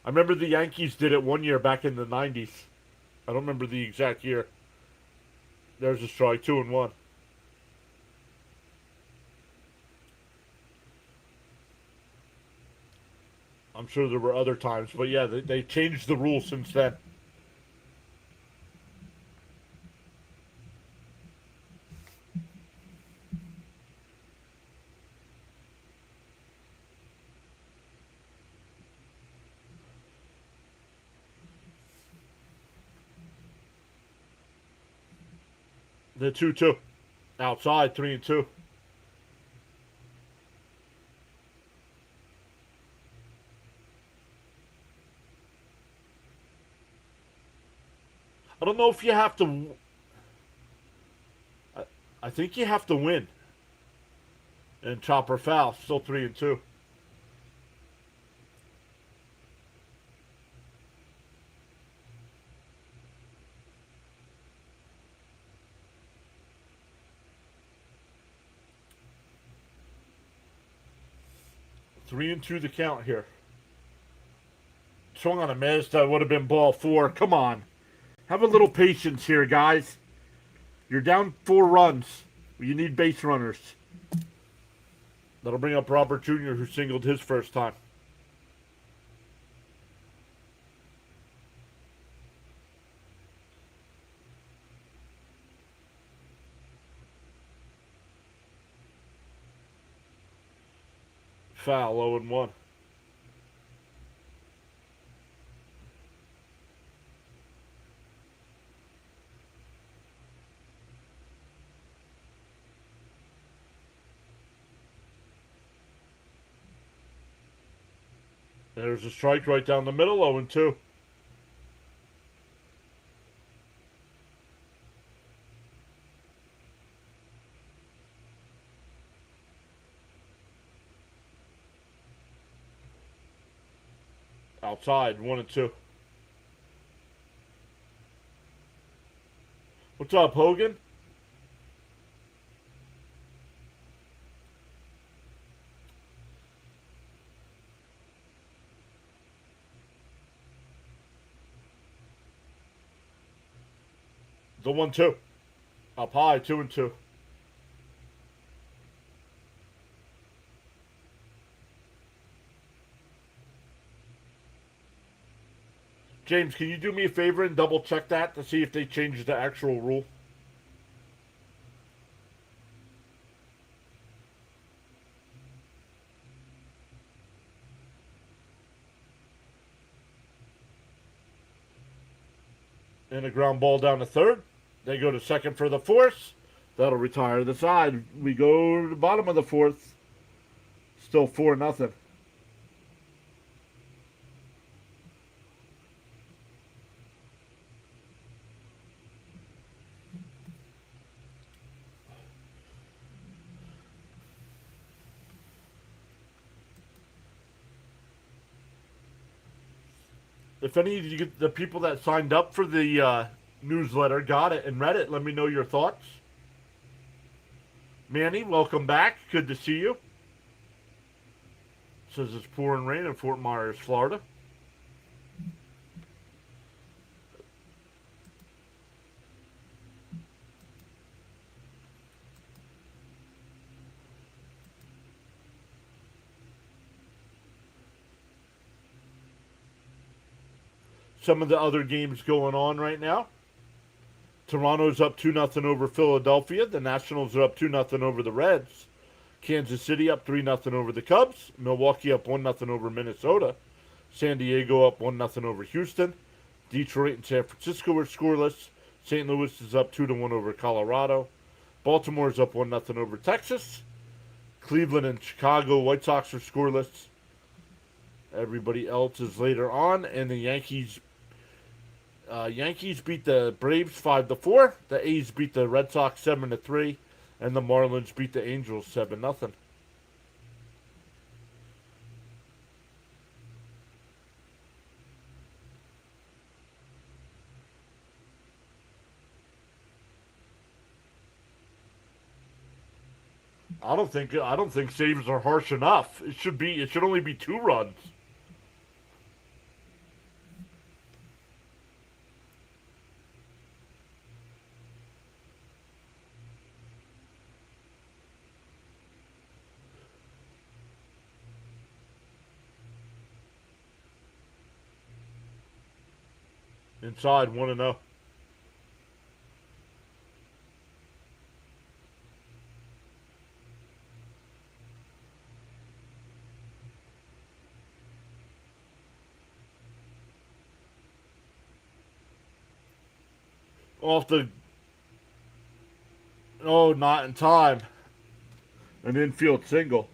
A: I remember the Yankees did it one year back in the 90s. I don't remember the exact year. There's a strike, 2-1. I'm sure there were other times, but yeah, they changed the rule since then. The 2-2. Outside, 3-2. I don't know if you have to. I think you have to win. And chopper foul, still 3-2. 3-2 the count here. Swung on a miss. That would have been ball four. Come on. Have a little patience here, guys. You're down 4 runs. You need base runners. That'll bring up Robert Jr., who singled his first time. Foul, 0-1. There's a strike right down the middle, 0-2. Outside, 1-2. What's up, Hogan? The 1-2. Up high, 2-2. James, can you do me a favor and double check that to see if they changed the actual rule? And a ground ball down to third. They go to second for the fourth. That'll retire the side. We go to the bottom of the fourth. Still 4-0. If any of you, the people that signed up for the newsletter got it and read it, let me know your thoughts. Manny, welcome back. Good to see you. Says it's pouring rain in Fort Myers, Florida. Some of the other games going on right now. Toronto's up 2-0 over Philadelphia. The Nationals are up 2-0 over the Reds. Kansas City up 3-0 over the Cubs. Milwaukee up 1-0 over Minnesota. San Diego up 1-0 over Houston. Detroit and San Francisco are scoreless. St. Louis is up 2-1 over Colorado. Baltimore is up 1-0 over Texas. Cleveland and Chicago White Sox are scoreless. Everybody else is later on, and the Yankees beat the Braves 5-4. The A's beat the Red Sox 7-3, and the Marlins beat the Angels 7-0. I don't think saves are harsh enough. It should only be 2 runs. Inside 1-0. Off the oh, not in time. An infield single.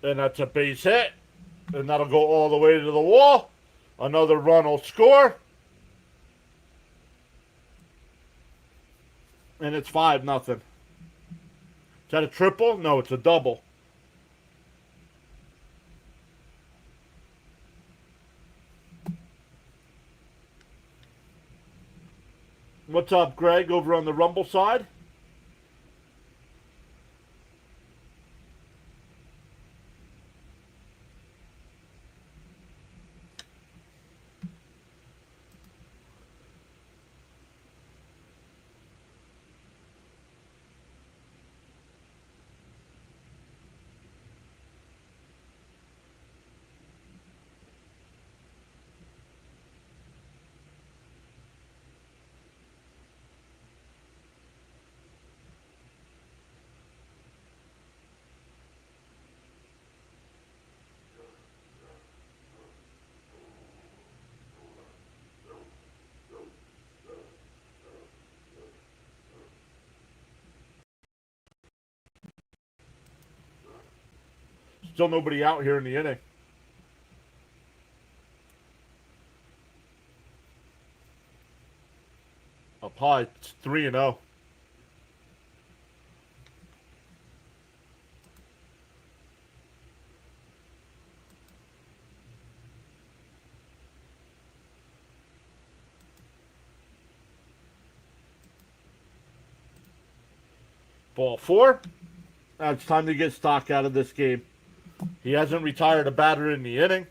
A: And that's a base hit. And that'll go all the way to the wall. Another run will score. And it's 5-0. Is that a triple? No, it's a double. What's up, Greg, over on the Rumble side? Still nobody out here in the inning. Up high, it's 3-0. Ball 4. Now it's time to get Stock out of this game. He hasn't retired a batter in the inning.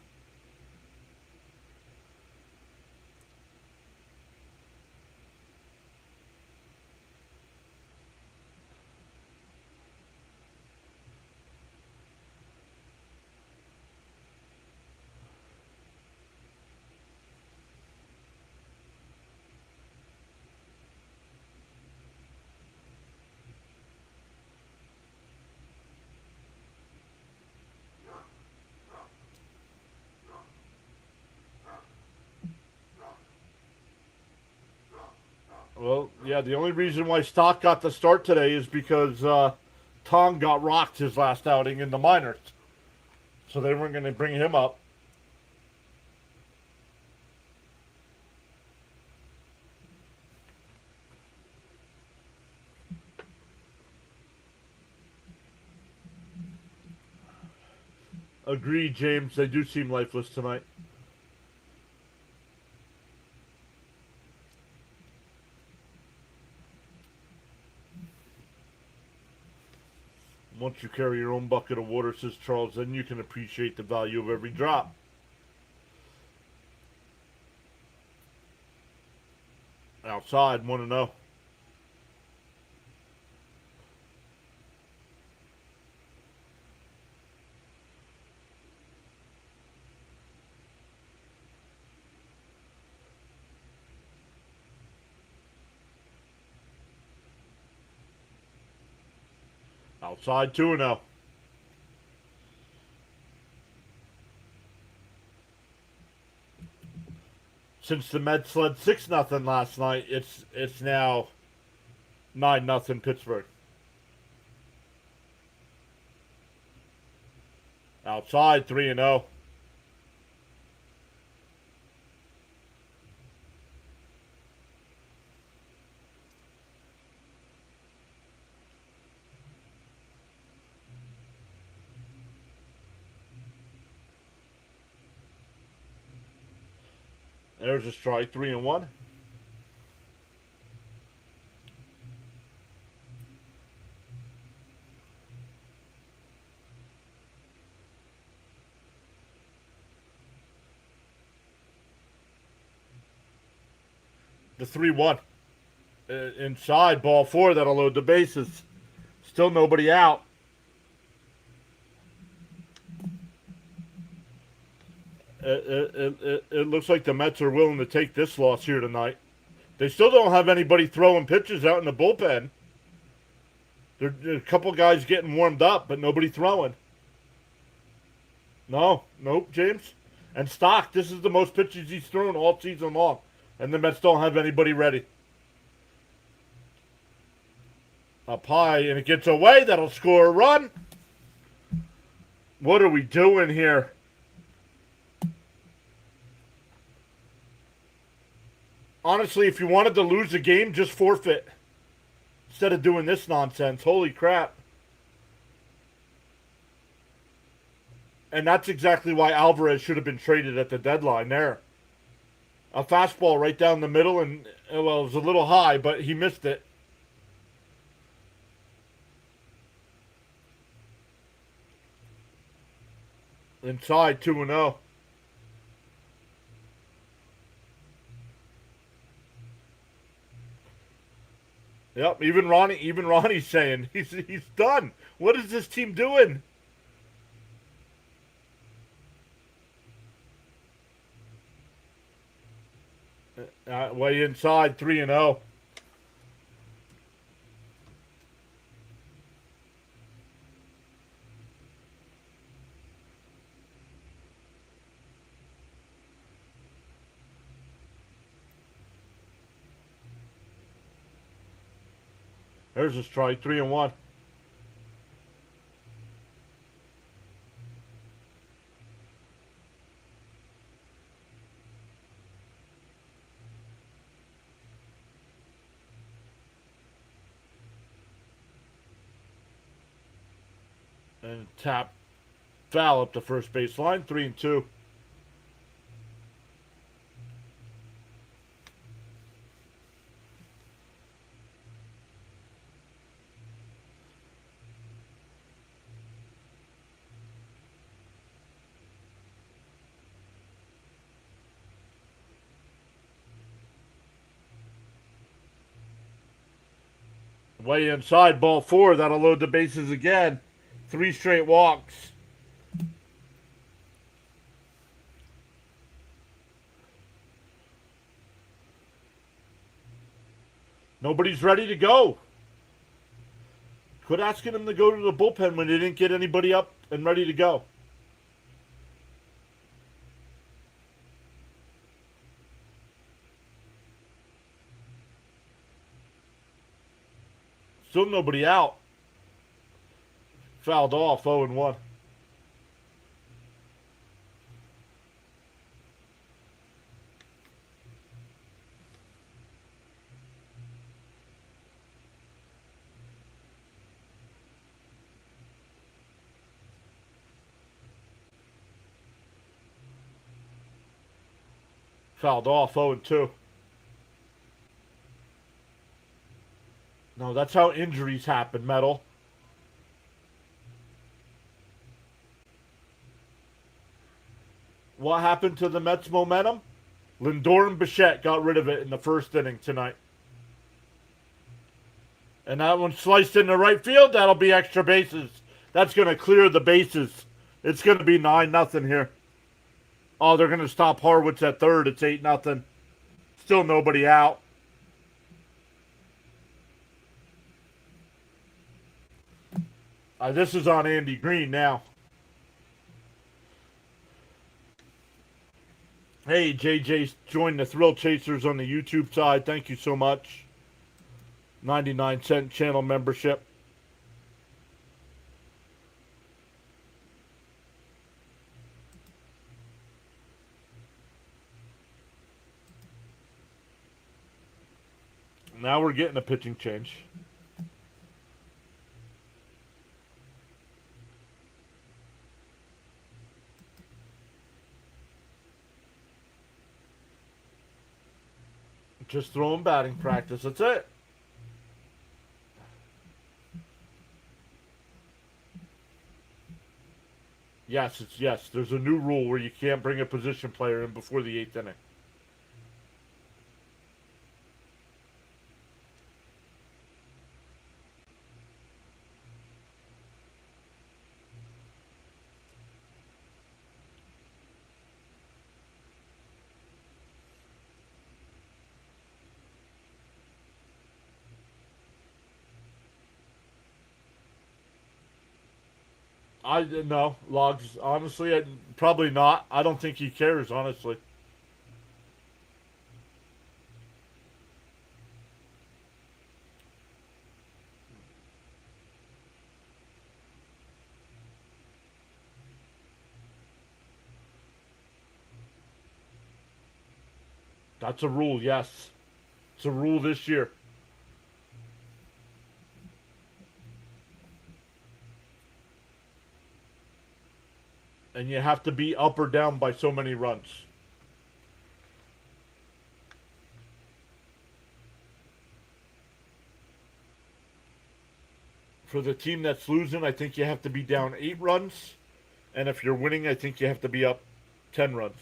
A: Well, yeah, the only reason why Stock got the start today is because Tong got rocked his last outing in the minors. So they weren't going to bring him up. Agreed, James. They do seem lifeless tonight. Once you carry your own bucket of water, says Charles, then you can appreciate the value of every drop. Outside, 1-0. Outside 2-0. Since the Mets led 6-0 last night, it's now 9-0 Pittsburgh. Outside 3-0. There's a strike, 3-1. The 3-1. Inside, ball 4, that'll load the bases. Still nobody out. It looks like the Mets are willing to take this loss here tonight. They still don't have anybody throwing pitches out in the bullpen. There are a couple guys getting warmed up, but nobody throwing. Nope, James. And Stock, this is the most pitches he's thrown all season long. And the Mets don't have anybody ready. Up high, and it gets away. That'll score a run. What are we doing here? Honestly, if you wanted to lose the game, just forfeit. Instead of doing this nonsense. Holy crap. And that's exactly why Alvarez should have been traded at the deadline there. A fastball right down the middle, and, well, it was a little high, but he missed it. Inside, 2-0. Yep, even Ronnie's saying he's done. What is this team doing? Way inside, 3-0. There's a strike, 3-1. And tap foul up the first base line, 3-2. Way inside, ball 4. That'll load the bases again. 3 straight walks. Nobody's ready to go. Quit asking them to go to the bullpen when they didn't get anybody up and ready to go. Still nobody out. Fouled off, 0-1. Fouled off, 0-2. No, that's how injuries happen, Metal. What happened to the Mets' momentum? Lindor and Bichette got rid of it in the first inning tonight. And that one sliced into right field. That'll be extra bases. That's going to clear the bases. It's going to be 9-0 here. Oh, they're going to stop Harwitz at third. It's 8-0. Still nobody out. This is on Andy Green now. Hey, JJ joined the Thrill Chasers on the YouTube side. Thank you so much. 99-cent channel membership. Now we're getting a pitching change. Just throwing batting practice. That's it. Yes. There's a new rule where you can't bring a position player in before the 8th inning. No, Logs. Honestly, probably not. I don't think he cares. Honestly, that's a rule. Yes, it's a rule this year. And you have to be up or down by so many runs. For the team that's losing, I think you have to be down 8 runs. And if you're winning, I think you have to be up 10 runs.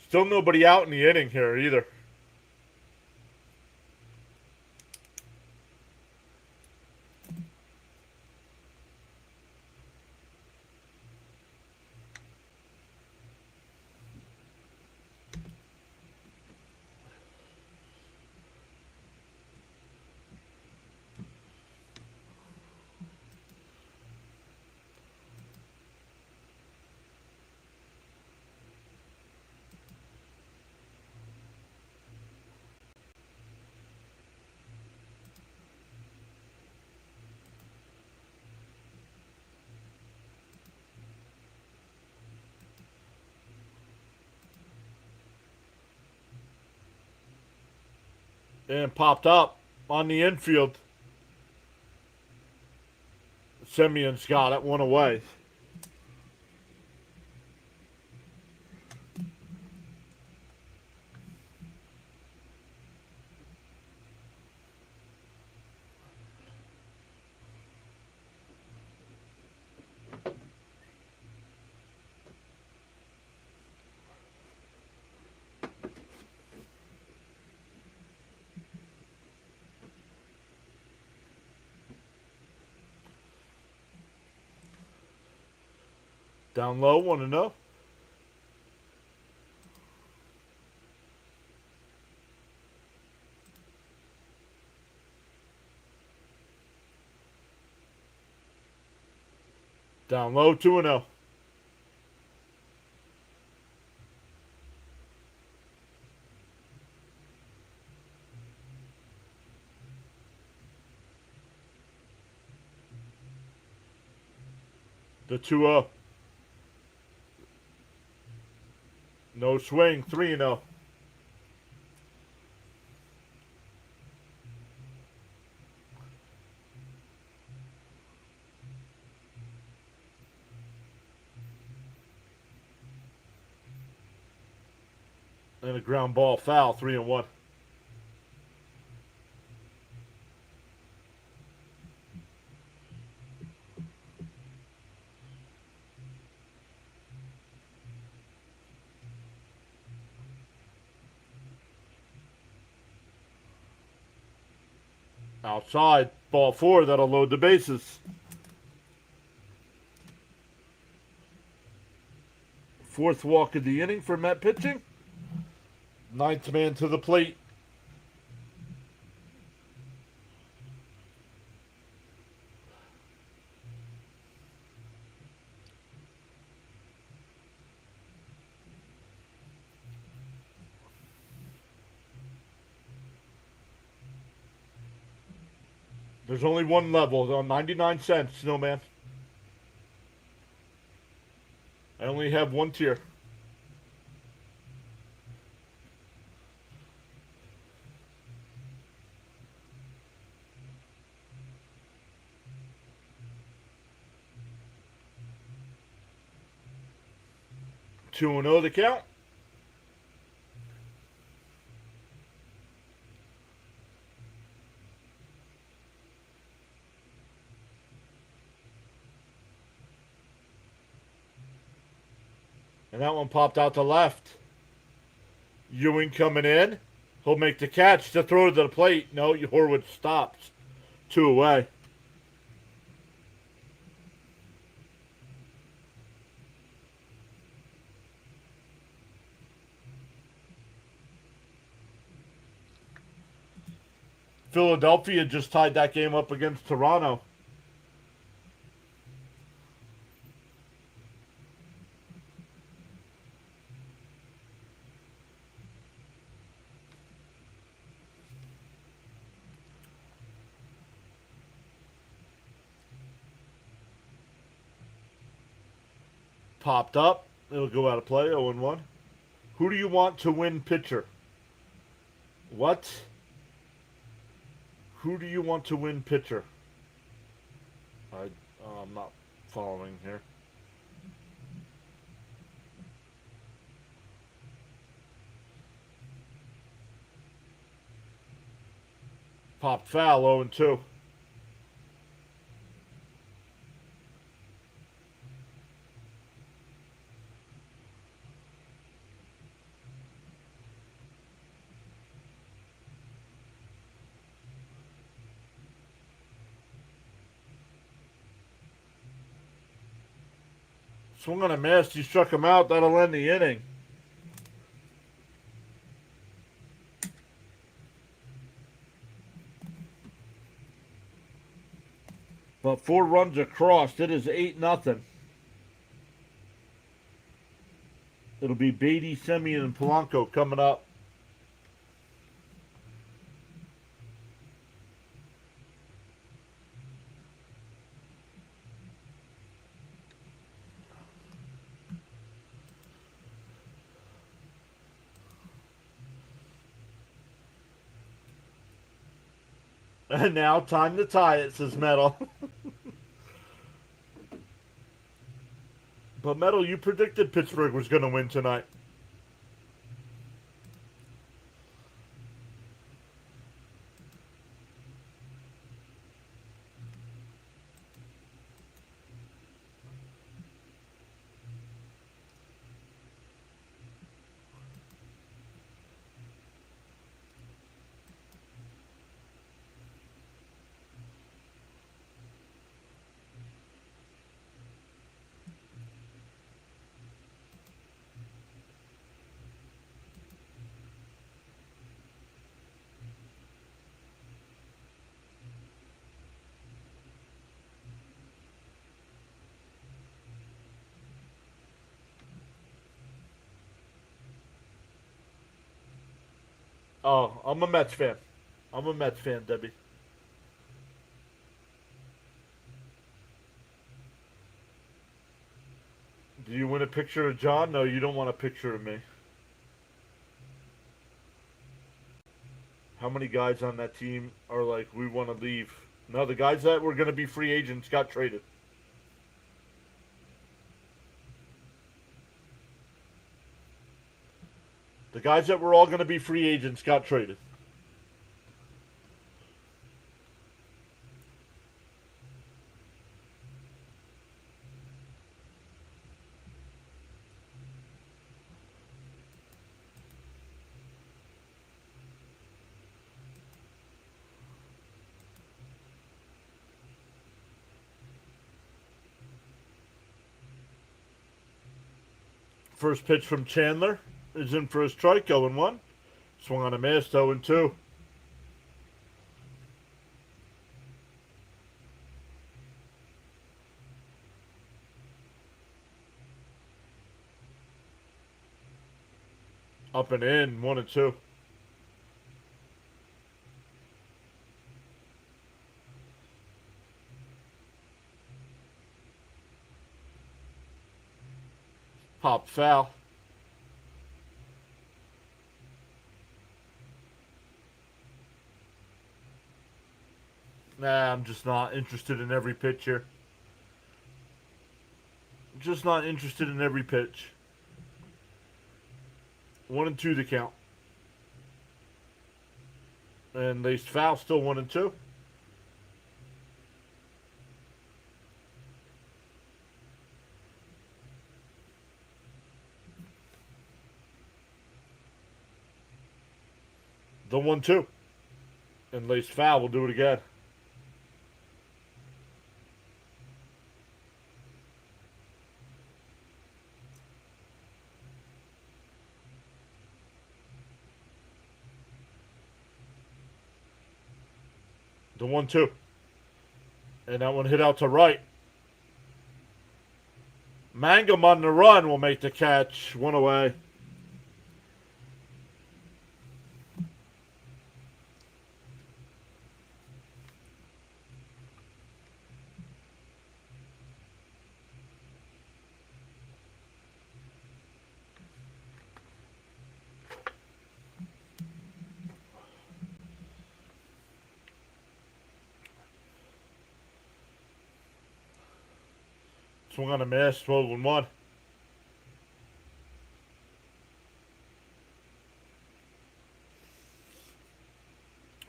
A: Still nobody out in the inning here either. And popped up on the infield. Simeon's got it, one away. Down low, 1-0. Down low, 2-0. The 2-0. No swing, 3-0. And a ground ball foul, 3-1. Outside, ball 4, that'll load the bases. 4th walk of the inning for Met pitching. 9th man to the plate. There's only one level on 99 cents, Snowman. I only have one tier. Two and 0 the count. And that one popped out to left. Ewing coming in. He'll make the catch to throw to the plate. No, Horwitz stops. Two away. Philadelphia just tied that game up against Toronto. Popped up. It'll go out of play. 0-1. Who do you want to win pitcher? What? Who do you want to win pitcher? I'm not following here. Popped foul. 0-2. Swung on a miss. He struck him out. That'll end the inning. But 4 runs across. It is 8-0. It'll be Beatty, Semien, and Polanco coming up. And now time to tie it, says Metal. But Metal, you predicted Pittsburgh was going to win tonight. Oh, I'm a Mets fan. I'm a Mets fan, Debbie. Do you want a picture of John? No, you don't want a picture of me. How many guys on that team are like, we want to leave? No, the guys that were going to be free agents got traded. The guys that were all going to be free agents got traded. First pitch from Chandler is in for a strike, 0-1. Swung on a miss, 0-2. Up and in, 1-2. Pop foul. Nah, I'm just not interested in every pitch here. Just not interested in every pitch. 1-2 to count. And laced foul, still 1-2. The 1-2. And laced foul, we'll do it again. The 1-2. And that one hit out to right. Mangum on the run will make the catch. One away. Swung on a miss, 12-1.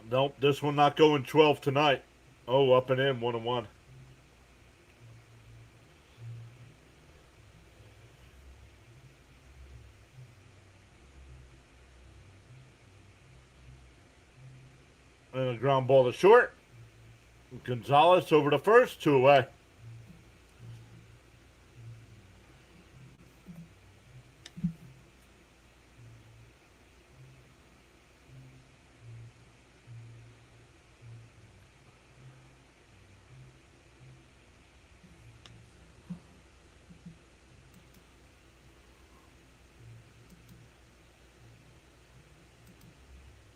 A: Nope, this one not going 12 tonight. Oh, up and in, 1-1. And a ground ball to short. Gonzalez over to first, 2 away.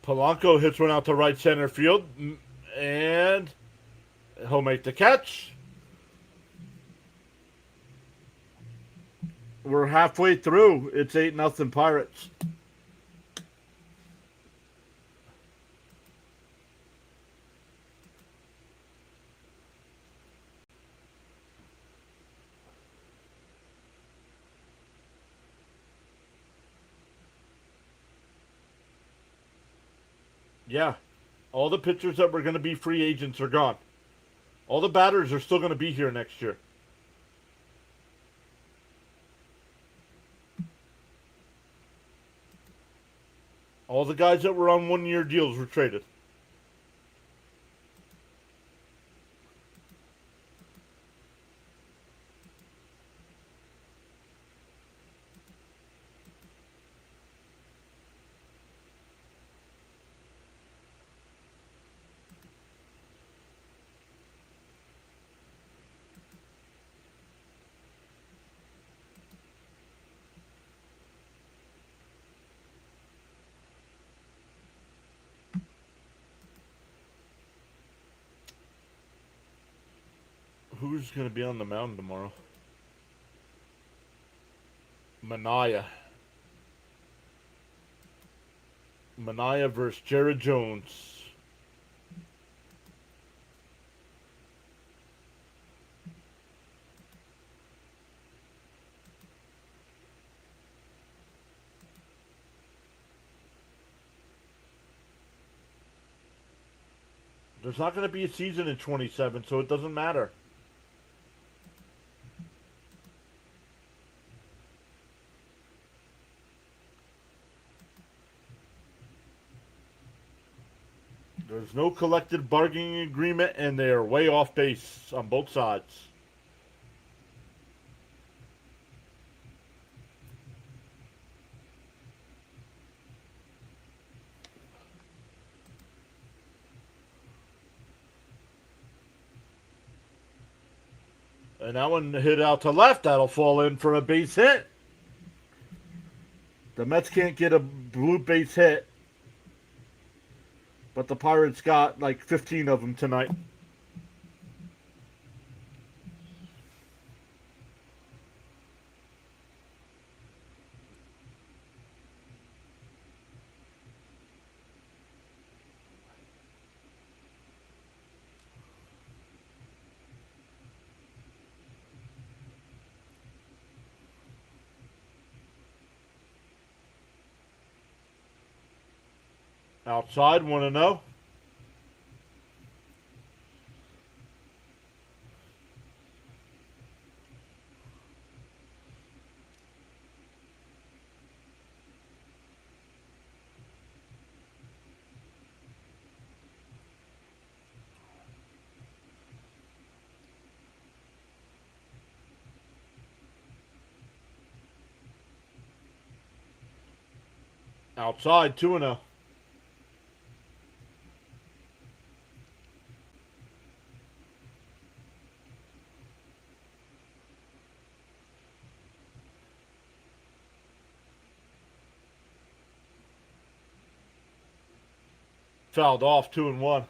A: Polanco hits one out to right center field, and he'll make the catch. We're halfway through. It's 8-0 Pirates. Yeah. All the pitchers that were going to be free agents are gone. All the batters are still going to be here next year. All the guys that were on one-year deals were traded. Who's going to be on the mound tomorrow? Manaea. Manaea versus Jared Jones. There's not going to be a season in 27, so it doesn't matter. There's no collective bargaining agreement, and they are way off base on both sides. And that one hit out to left. That'll fall in for a base hit. The Mets can't get a blue base hit. But the Pirates got like 15 of them tonight. Outside, 1-0. Outside, 2-0. Fouled off, 2-1.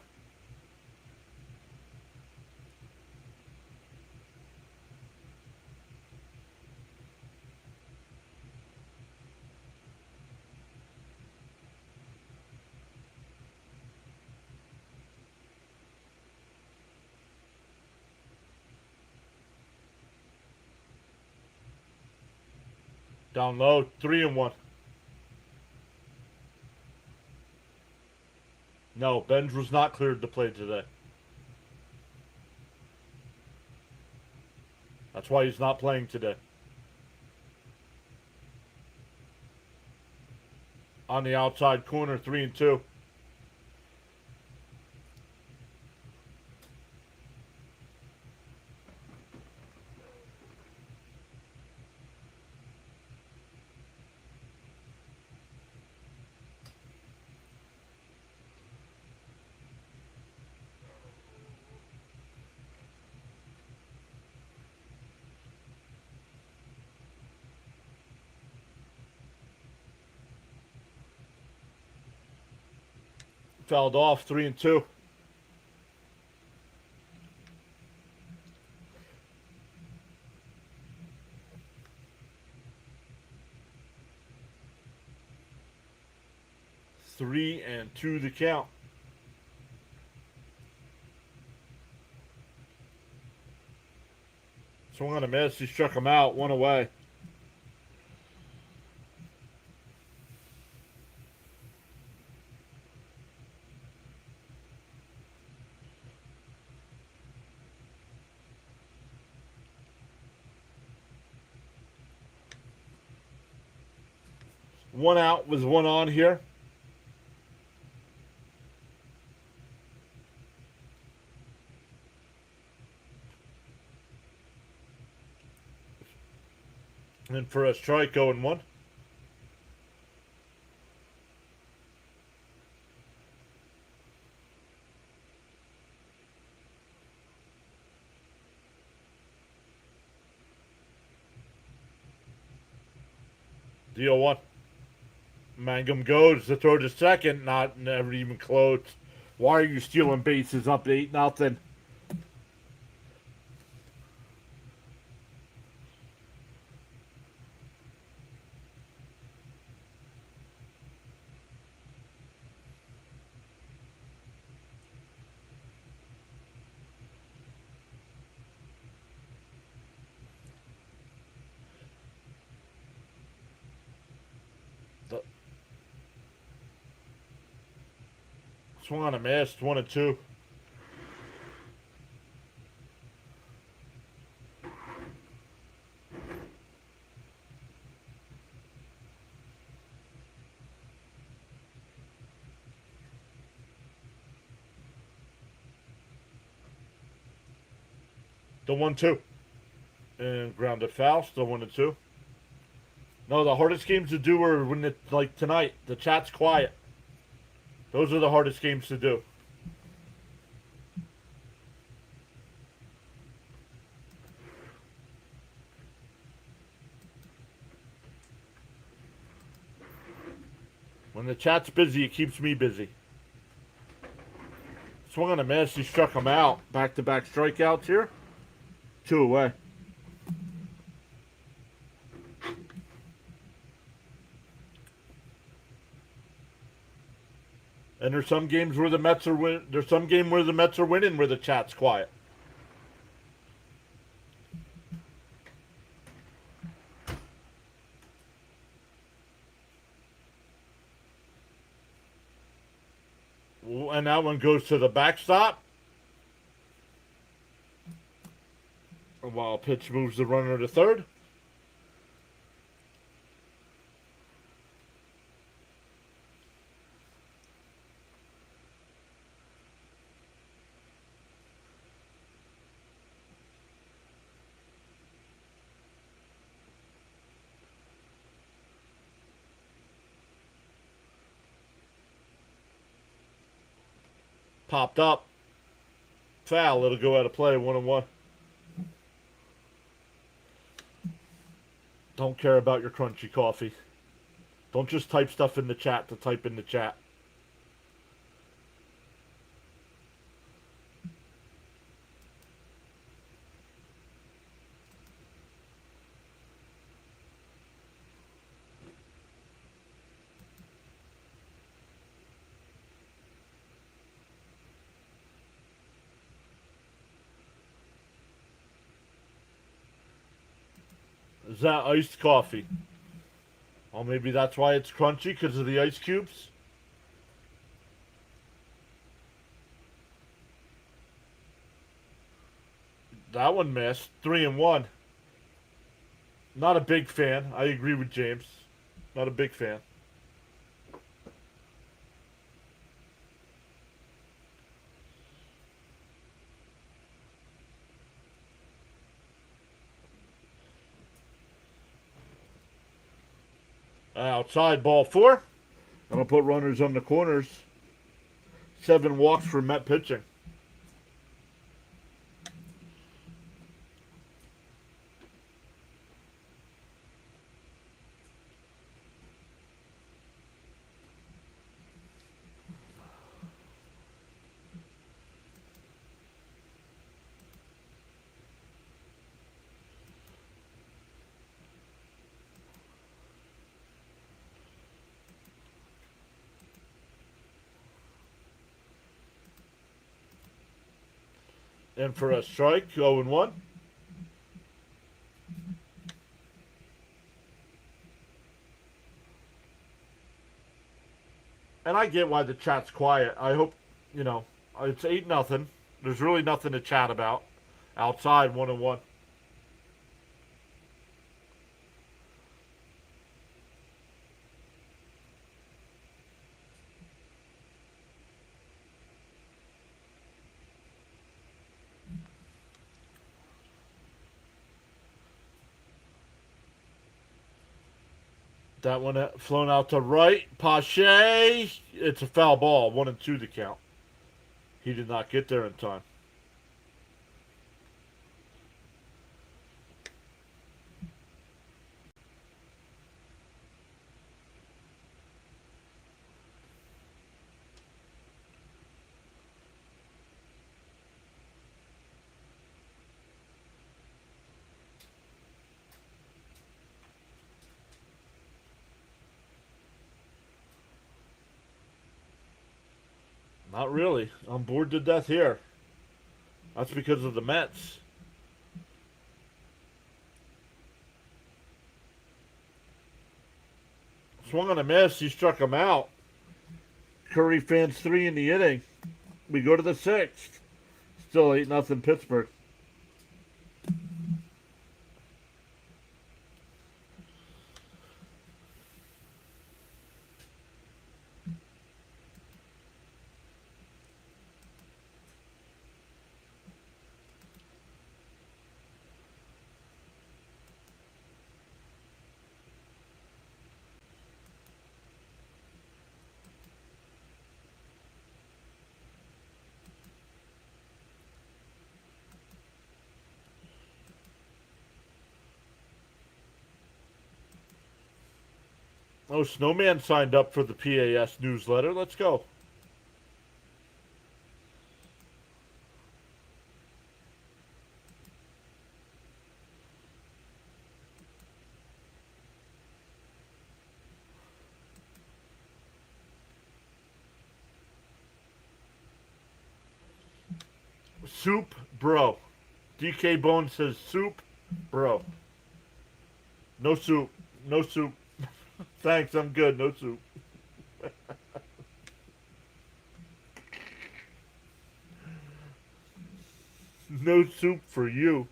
A: Down low, 3-1. No, Benj was not cleared to play today. That's why he's not playing today. On the outside corner, 3-2. Fouled off, 3-2. Three and two the count. Swung on a miss. He struck him out. One away. One out with one on here. And for a strike, 0-1. Deal one. Mangum goes to throw to second, never even close. Why are you stealing bases up 8-0? Swung on a miss, 1-2. The 1-2. And grounded foul, still 1-2. No, the hardest games to do are when it's like tonight. The chat's quiet. Those are the hardest games to do. When the chat's busy, it keeps me busy. Swung on a miss. He struck him out. Back-to-back strikeouts here. 2 away. And there's some games where the Mets are win. There's some game where the Mets are winning where the chat's quiet. And that one goes to the backstop. While pitch moves the runner to third. Popped up. Foul. It'll go out of play. 1-1. Don't care about your crunchy coffee. Don't just type stuff in the chat to type in the chat. Is that iced coffee? Well, maybe that's why it's crunchy, because of the ice cubes. That one missed. 3-1. Not a big fan. I agree with James. Not a big fan. Outside, ball 4. I'm going to put runners on the corners. 7 walks for Met pitching. And for a strike, 0-1. And I get why the chat's quiet. I hope, it's 8-0. There's really nothing to chat about. Outside, 1-1. That one flown out to right. Pache. It's a foul ball. 1-2 the count. He did not get there in time. Not really. I'm bored to death here. That's because of the Mets. Swung on a miss. He struck him out. Curry fans 3 in the inning. We go to the 6th. Still 8-0 Pittsburgh. Oh, Snowman signed up for the PAS newsletter. Let's go. Soup, bro. DK Bone says soup, bro. No soup. No soup. Thanks, I'm good. No soup. No soup for you.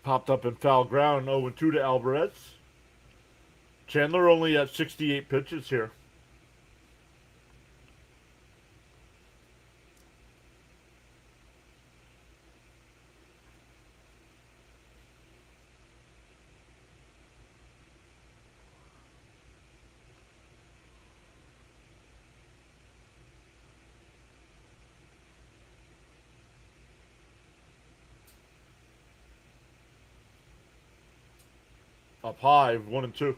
A: Popped up in foul ground, 0-2 to Alvarez. Chandler only at 68 pitches here. Up high, 1-2.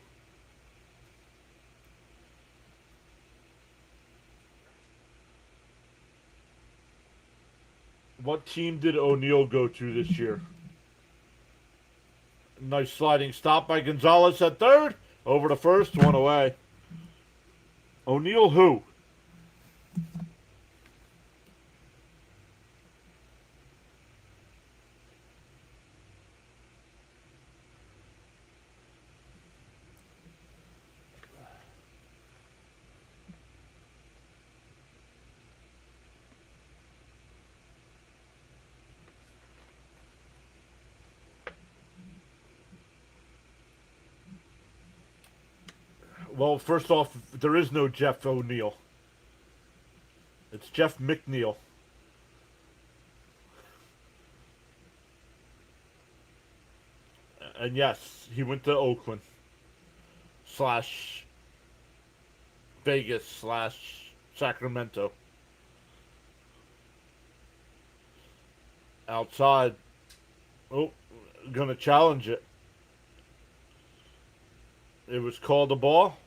A: What team did O'Neill go to this year? Nice sliding stop by Gonzalez at third. Over to first, one away. O'Neill who? Well, first off, there is no Jeff O'Neill. It's Jeff McNeil. And yes, he went to Oakland slash Vegas slash Sacramento. Outside. Oh, gonna challenge it. It was called a ball.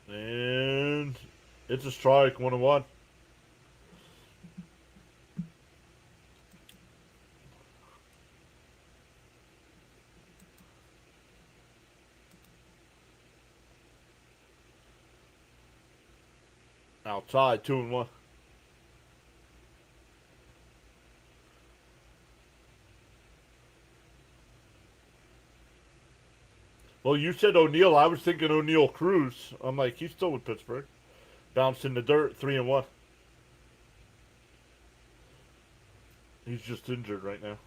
A: And it's a strike, 1-1. Outside, 2-1. Well, you said O'Neill. I was thinking O'Neill Cruz. I'm like, he's still with Pittsburgh. Bounced in the dirt, 3-1. He's just injured right now.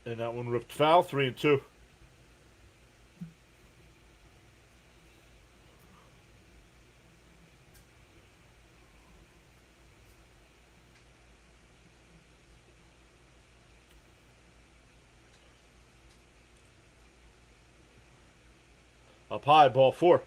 A: And that one ripped foul, 3-2. Up high, ball 4.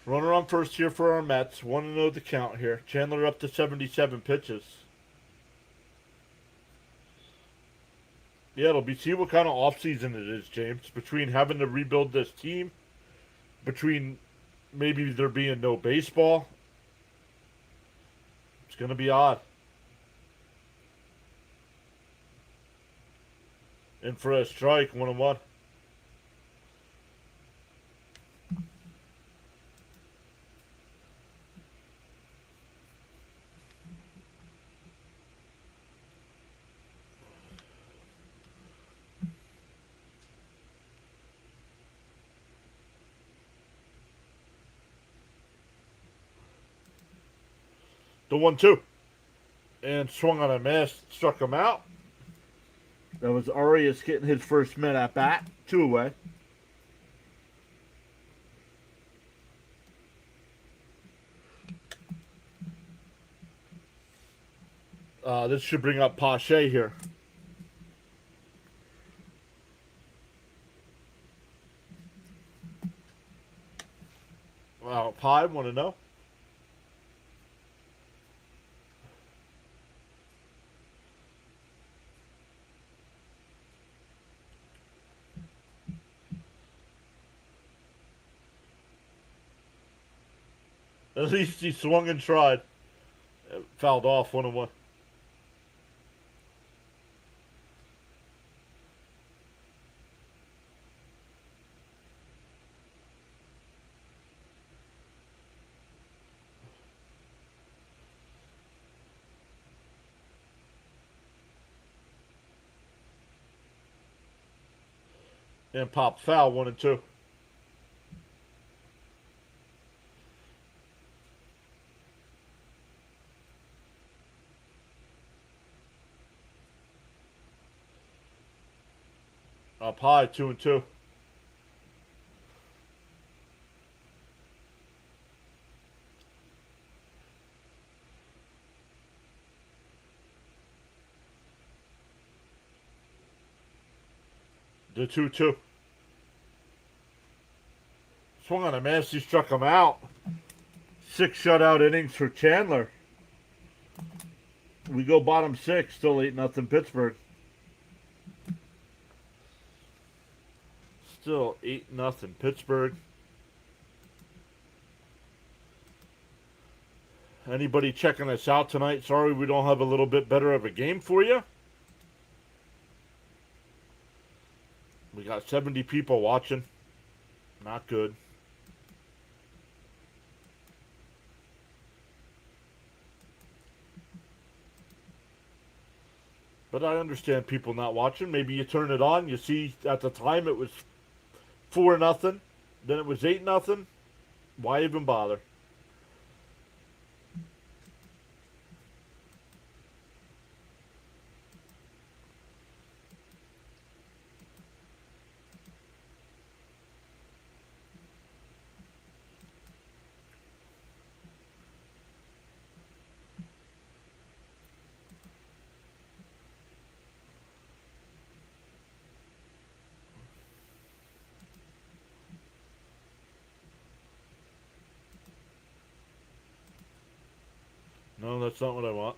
A: Runner on first here for our Mets. 1-0 the count here. Chandler up to 77 pitches. Yeah, it'll be see what kind of offseason it is, James. Between having to rebuild this team, between maybe there being no baseball, it's going to be odd. And for a strike, 1-1. The 1-2. And swung on a miss, struck him out. That was Arias getting his first minute at bat. 2 away. This should bring up Pache here. Wow, Pie, want to know? At least he swung and tried. It fouled off 1-1. And pop foul 1-2. Up high 2-2. The 2-2. Swung on a miss. He struck him out. 6 shutout innings for Chandler. We go bottom 6. Still 8-0 Pittsburgh. Still 8-0 Pittsburgh. Anybody checking us out tonight? Sorry we don't have a little bit better of a game for you. We got 70 people watching. Not good. But I understand people not watching. Maybe you turn it on. You see at the time it was 4-0. Then it was 8-0. Why even bother? No, that's not what I want.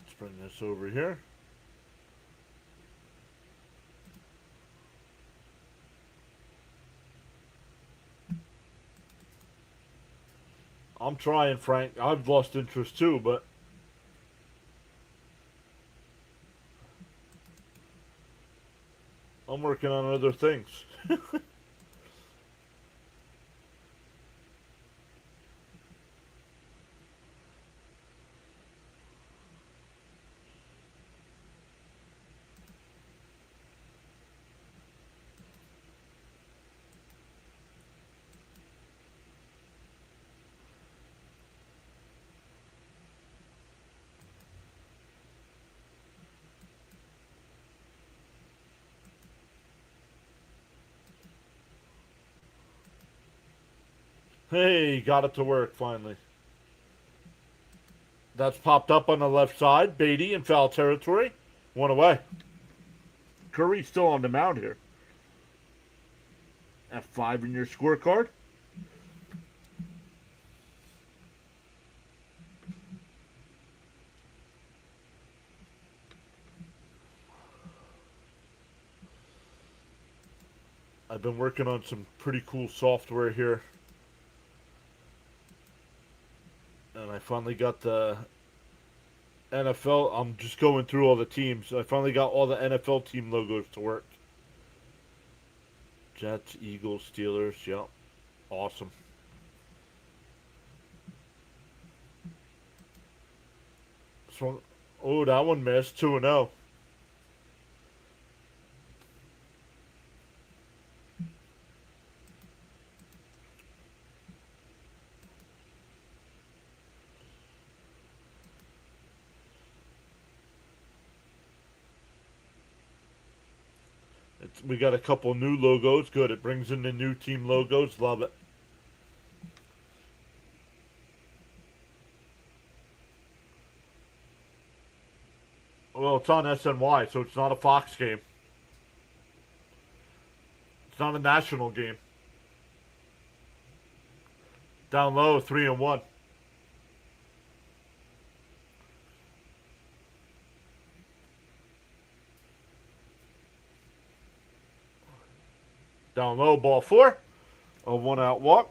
A: Let's bring this over here. I'm trying, Frank. I've lost interest too, but I'm working on other things. Hey, got it to work finally. That's popped up on the left side. Beatty in foul territory. One away. Curry's still on the mound here. F5 in your scorecard. I've been working on some pretty cool software here. And I finally got the NFL. I'm just going through all the teams. I finally got all the NFL team logos to work. Jets, Eagles, Steelers. Yep. Awesome. So, oh, that one missed. 2-0. We got a couple new logos. Good. It brings in the new team logos. Love it. Well, it's on SNY, so it's not a Fox game. It's not a national game. Down low, 3-1. Down low, ball 4. A 1-out walk.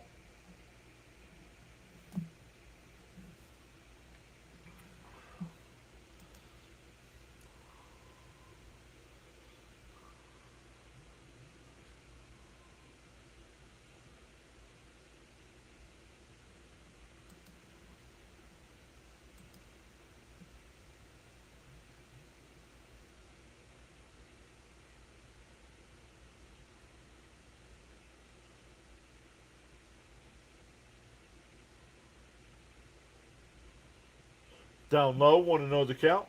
A: Down low, want to know the count?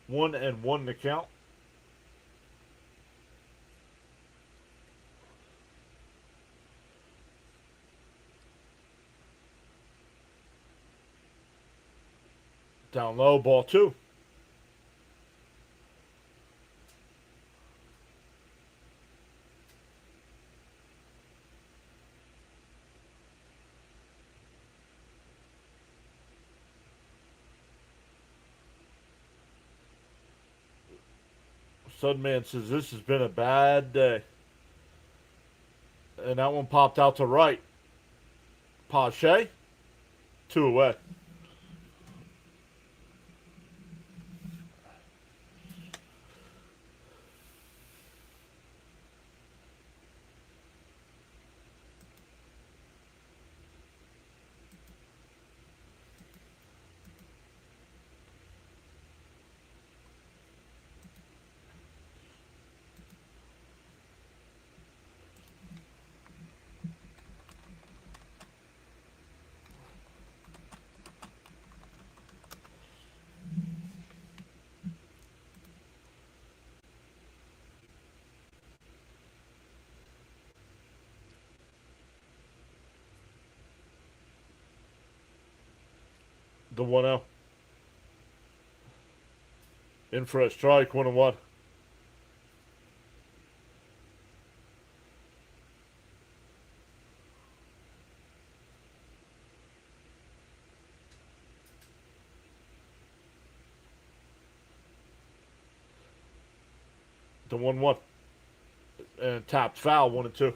A: One and one to count. Down low, ball 2. Sudman says this has been a bad day. And that one popped out to right. Pache, 2 away. The 1-0. In for a strike, 1-1. The 1-1. And tapped foul, 1-2.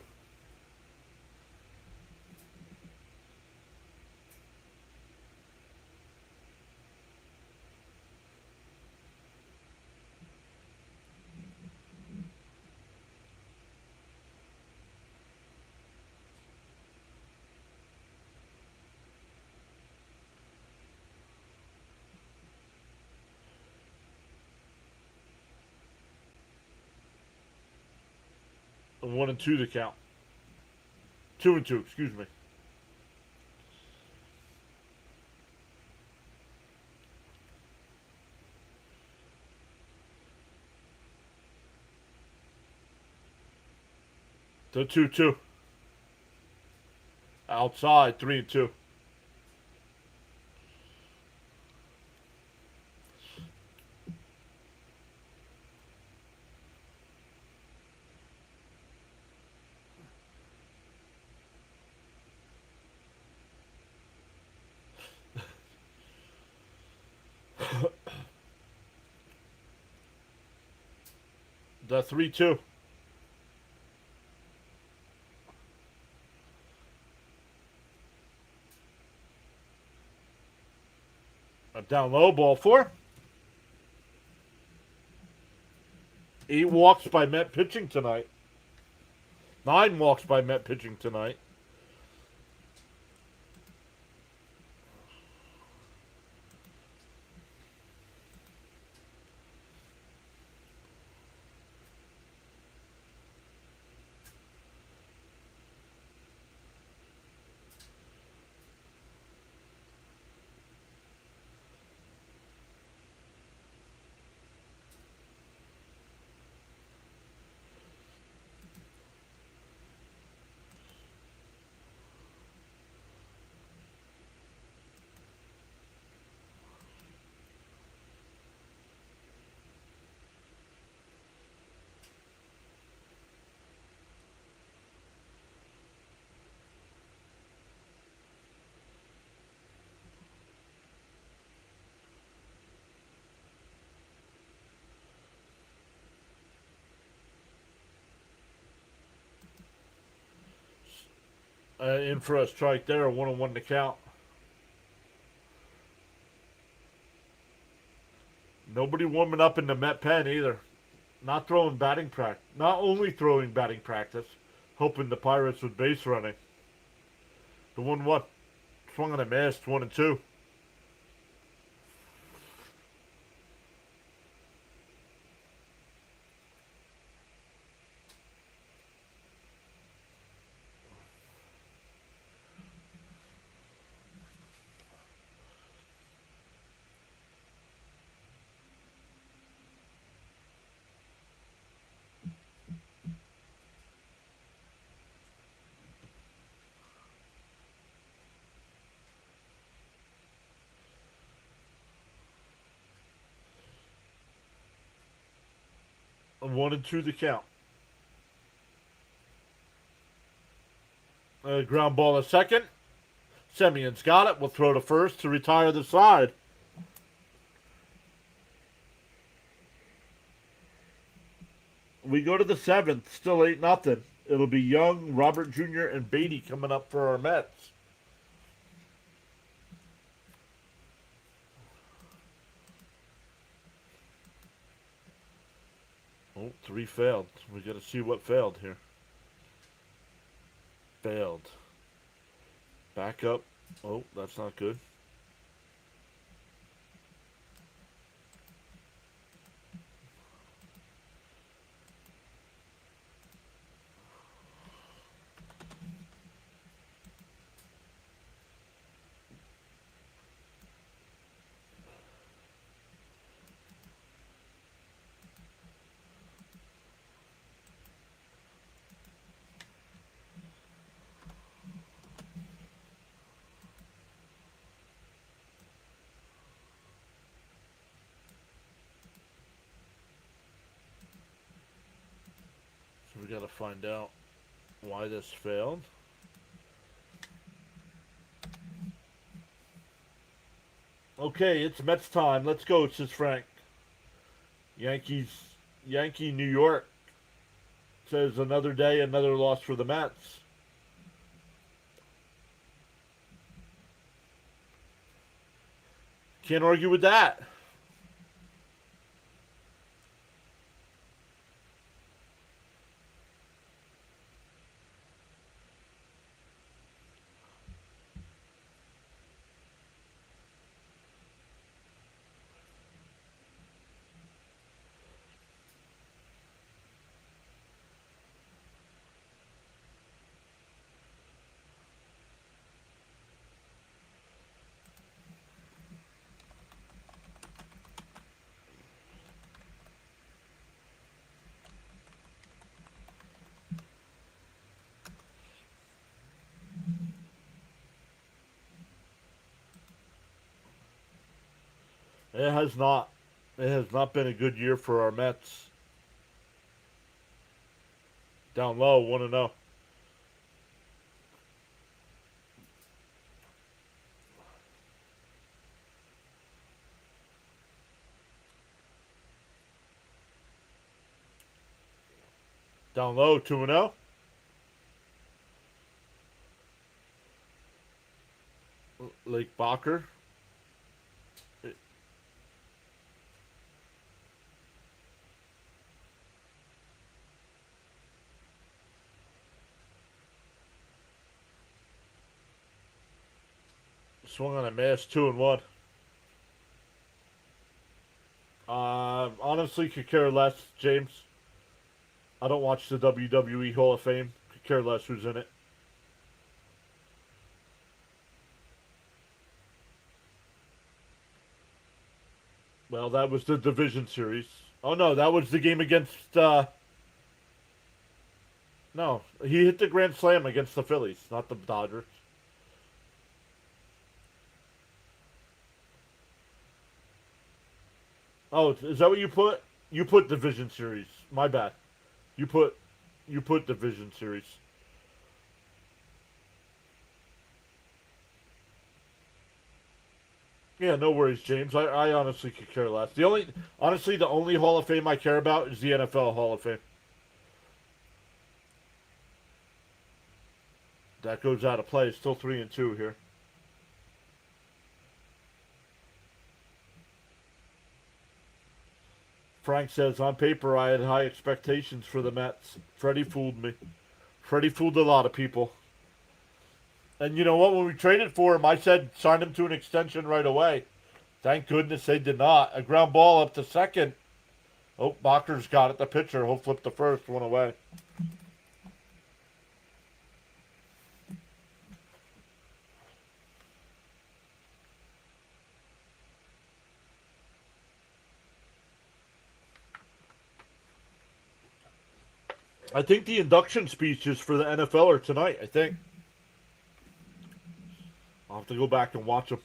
A: A 1-2 to count. 2-2, excuse me. The 2-2. Outside, 3-2. The 3-2. A down low, ball 4. 8 walks by Met pitching tonight. 9 walks by Met pitching tonight. In for a strike there, 1-1 to count. Nobody warming up in the Met pen either. Not throwing batting practice. Not only throwing batting practice, hoping the Pirates with base running. The 1-1 swung on a missed, 1-2. A 1-2 to count. Ground ball a second. Semion's got it. We'll throw to first to retire the side. We go to the 7th. Still 8-0. It'll be Young, Robert Jr., and Beatty coming up for our Mets. Oh, 3 failed. We got to see what failed here. Failed. Back up. Oh, that's not good. So we got to find out why this failed. Okay, it's Mets time. Let's go, says Frank. Yankee, New York says another day, another loss for the Mets. Can't argue with that. It has not. It has not been a good year for our Mets. Down low, 1-0. Down low, 2-0. Lake Bacher. Swung on a miss, 2-1. Honestly, could care less, James. I don't watch the WWE Hall of Fame. Could care less who's in it. Well, that was the division series. Oh no, that was the game against. No, he hit the grand slam against the Phillies, not the Dodgers. Oh, is that what you put? You put division series. My bad. You put you put division series. Yeah, no worries, James. I honestly could care less. The only Hall of Fame I care about is the NFL Hall of Fame. That goes out of play. It's still 3-2 here. Frank says on paper I had high expectations for the Mets. Freddie fooled me. Freddie fooled a lot of people. And you know what? When we traded for him, I said sign him to an extension right away. Thank goodness they did not. A ground ball up to second. Oh, Bacher's got it. The pitcher. He'll flip the first one away. I think the induction speeches for the NFL are tonight. I think I'll have to go back and watch them.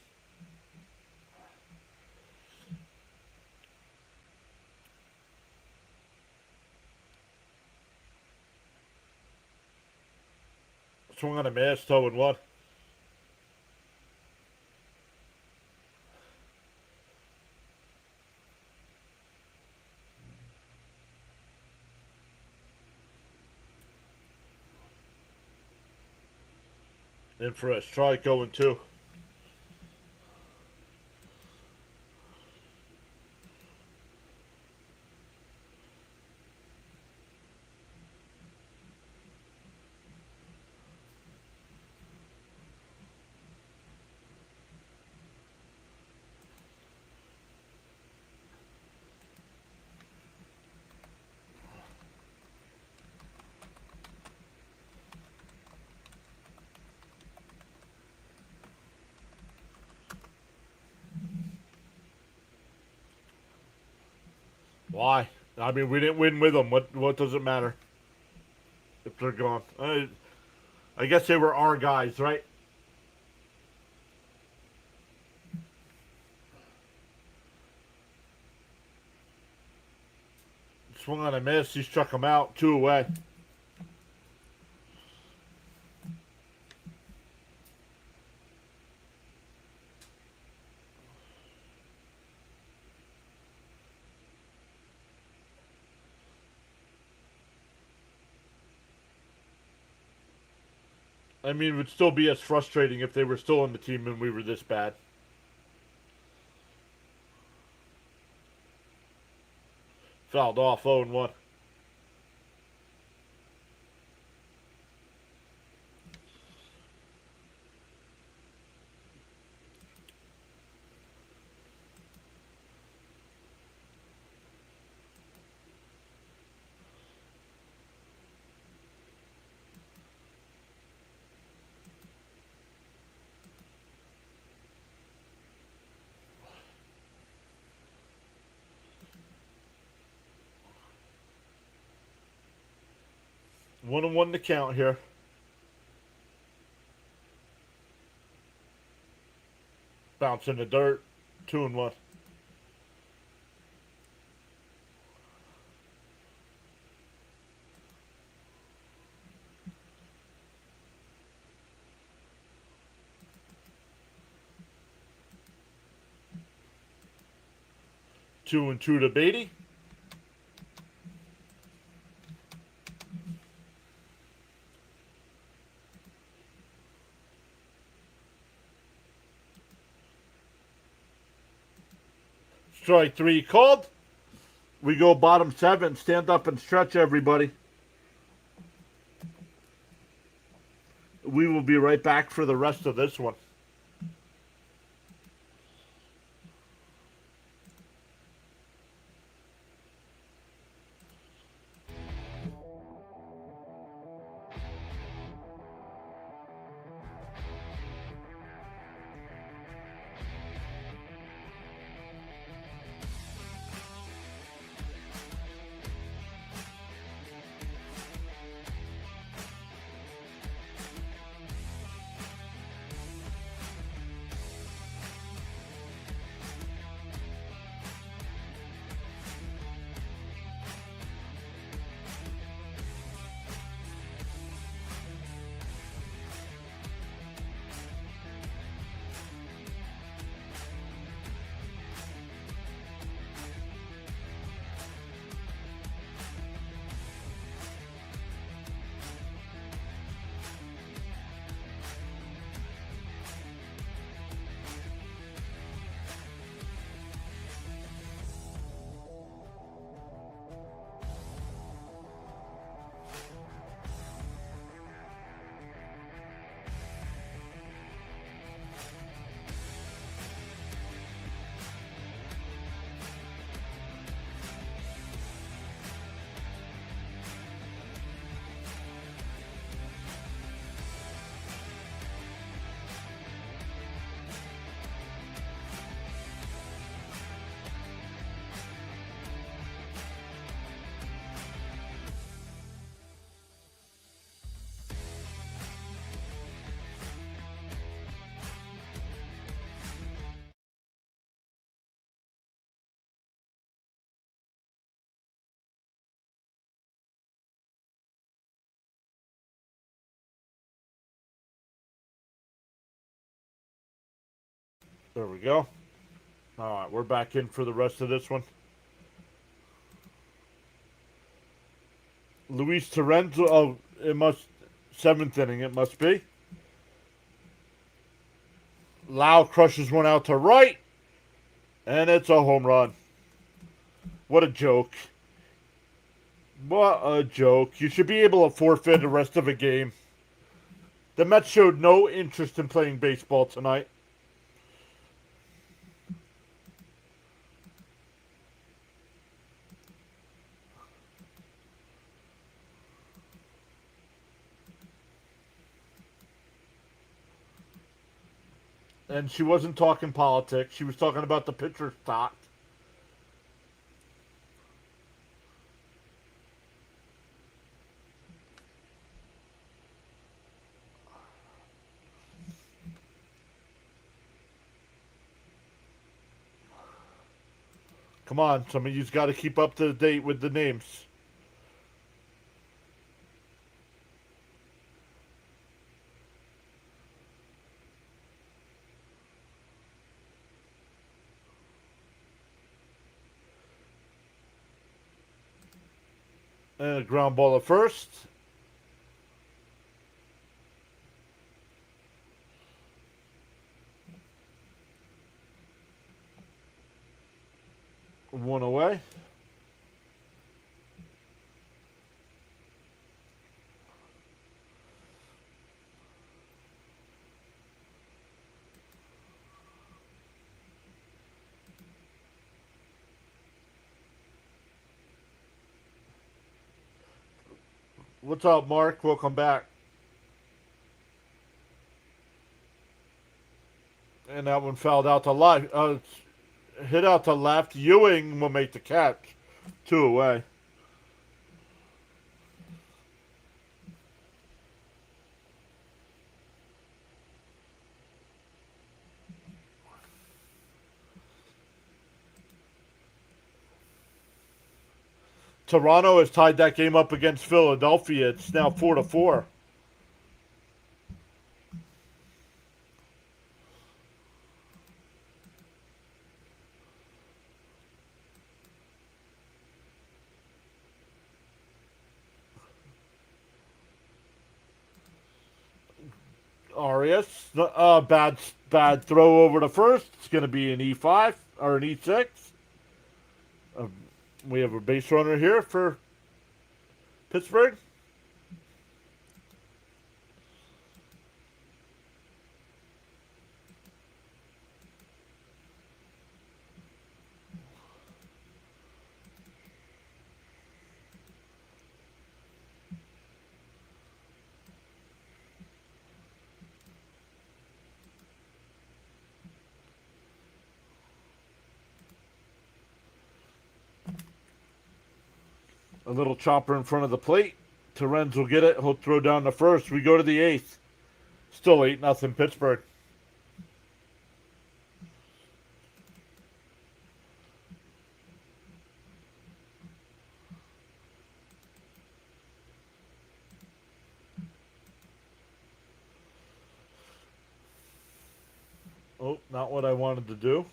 A: Swung on a miss, 0-1. In for a strike, 0-2. Why? I mean, we didn't win with them. What does it matter if they're gone? I guess they were our guys, right? Swung on a miss. He struck him out. Two away. I mean, it would still be as frustrating if they were still on the team and we were this bad. Fouled off, 0-1. One and one to count here. Bounce in the dirt. 2-1. 2-2 to Beatty. Strike 3 called. We go bottom 7. Stand up and stretch, everybody. We will be right back for the rest of this one. There we go. All right, we're back in for the rest of this one. Luis Torrens. Oh, it must. 7th inning, it must be. Lau crushes one out to right. And it's a home run. What a joke. What a joke. You should be able to forfeit the rest of a game. The Mets showed no interest in playing baseball tonight. And she wasn't talking politics. She was talking about the pitcher's stock. Come on, some of you's got to keep up to date with the names. And a ground ball at first. One away. What's up, Mark? Welcome back. And that one fouled out to left. Hit out to left. Ewing will make the catch. 2 away. Toronto has tied that game up against Philadelphia. It's now 4-4. Arias, bad throw over to first. It's going to be an E5 or an E6. Uh, we have a base runner here for Pittsburgh. A little chopper in front of the plate. Terens will get it. He'll throw down the first. We go to the eighth. Still 8-0 Pittsburgh. Oh, not what I wanted to do.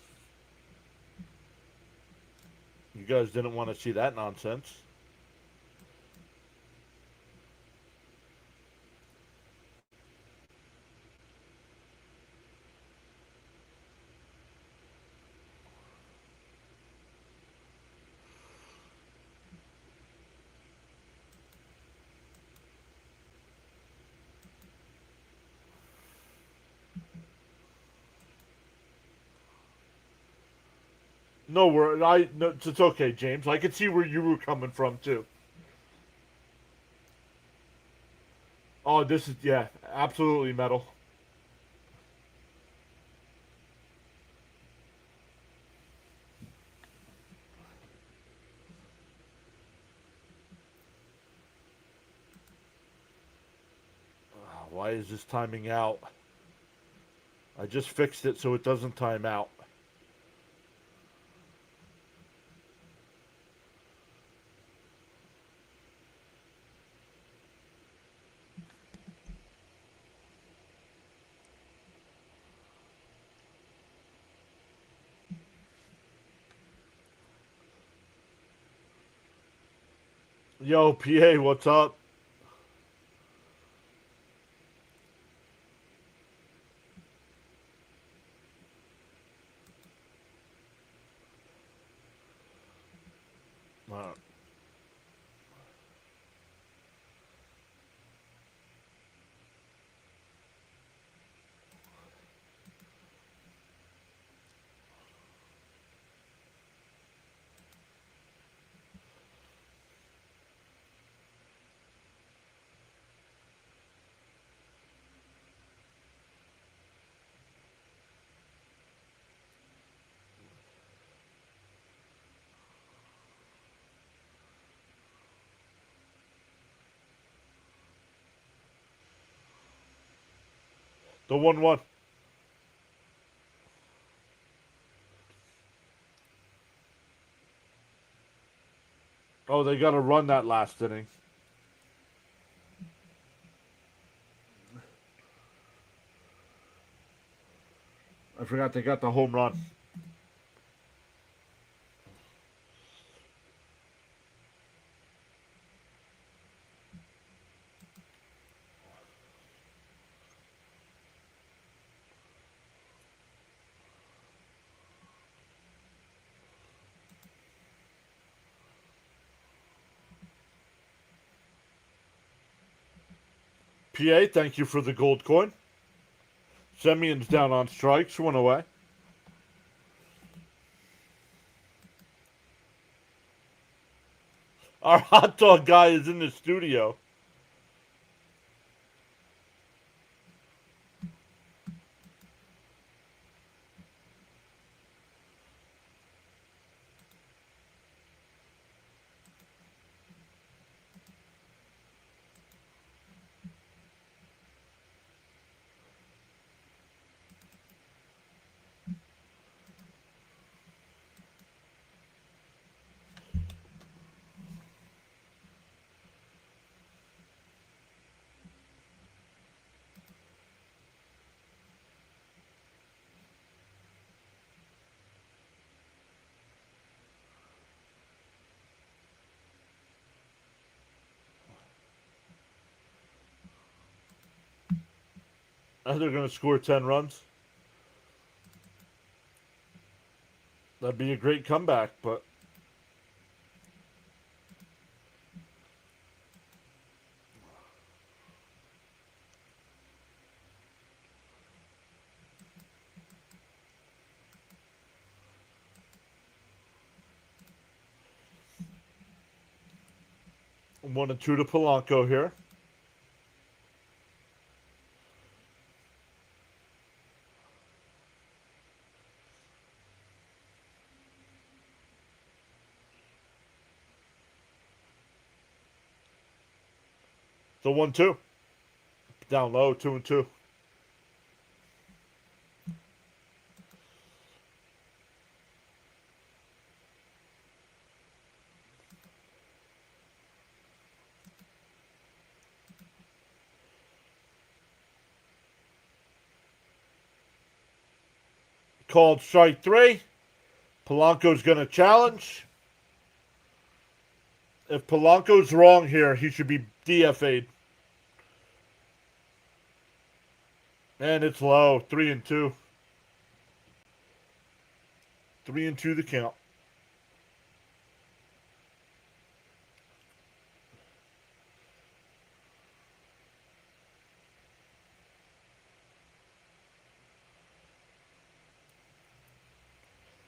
A: You guys didn't want to see that nonsense. No, it's okay, James. I can see where you were coming from too. Oh, this is absolutely metal. Why is this timing out? I just fixed it so it doesn't time out. Yo, PA, what's up? Uh, the 1-1. Oh, they got to run that last inning. I forgot they got the home run. PA, thank you for the gold coin. Semion's down on strikes, one away. Our hot dog guy is in the studio. They're going to score 10 runs. That'd be a great comeback, but 1-2 to Polanco here. The 1-2. Down low, 2-2. Called strike 3. Polanco's going to challenge. If Polanco's wrong here, he should be DFA'd. And it's low, 3-2. 3-2 the count.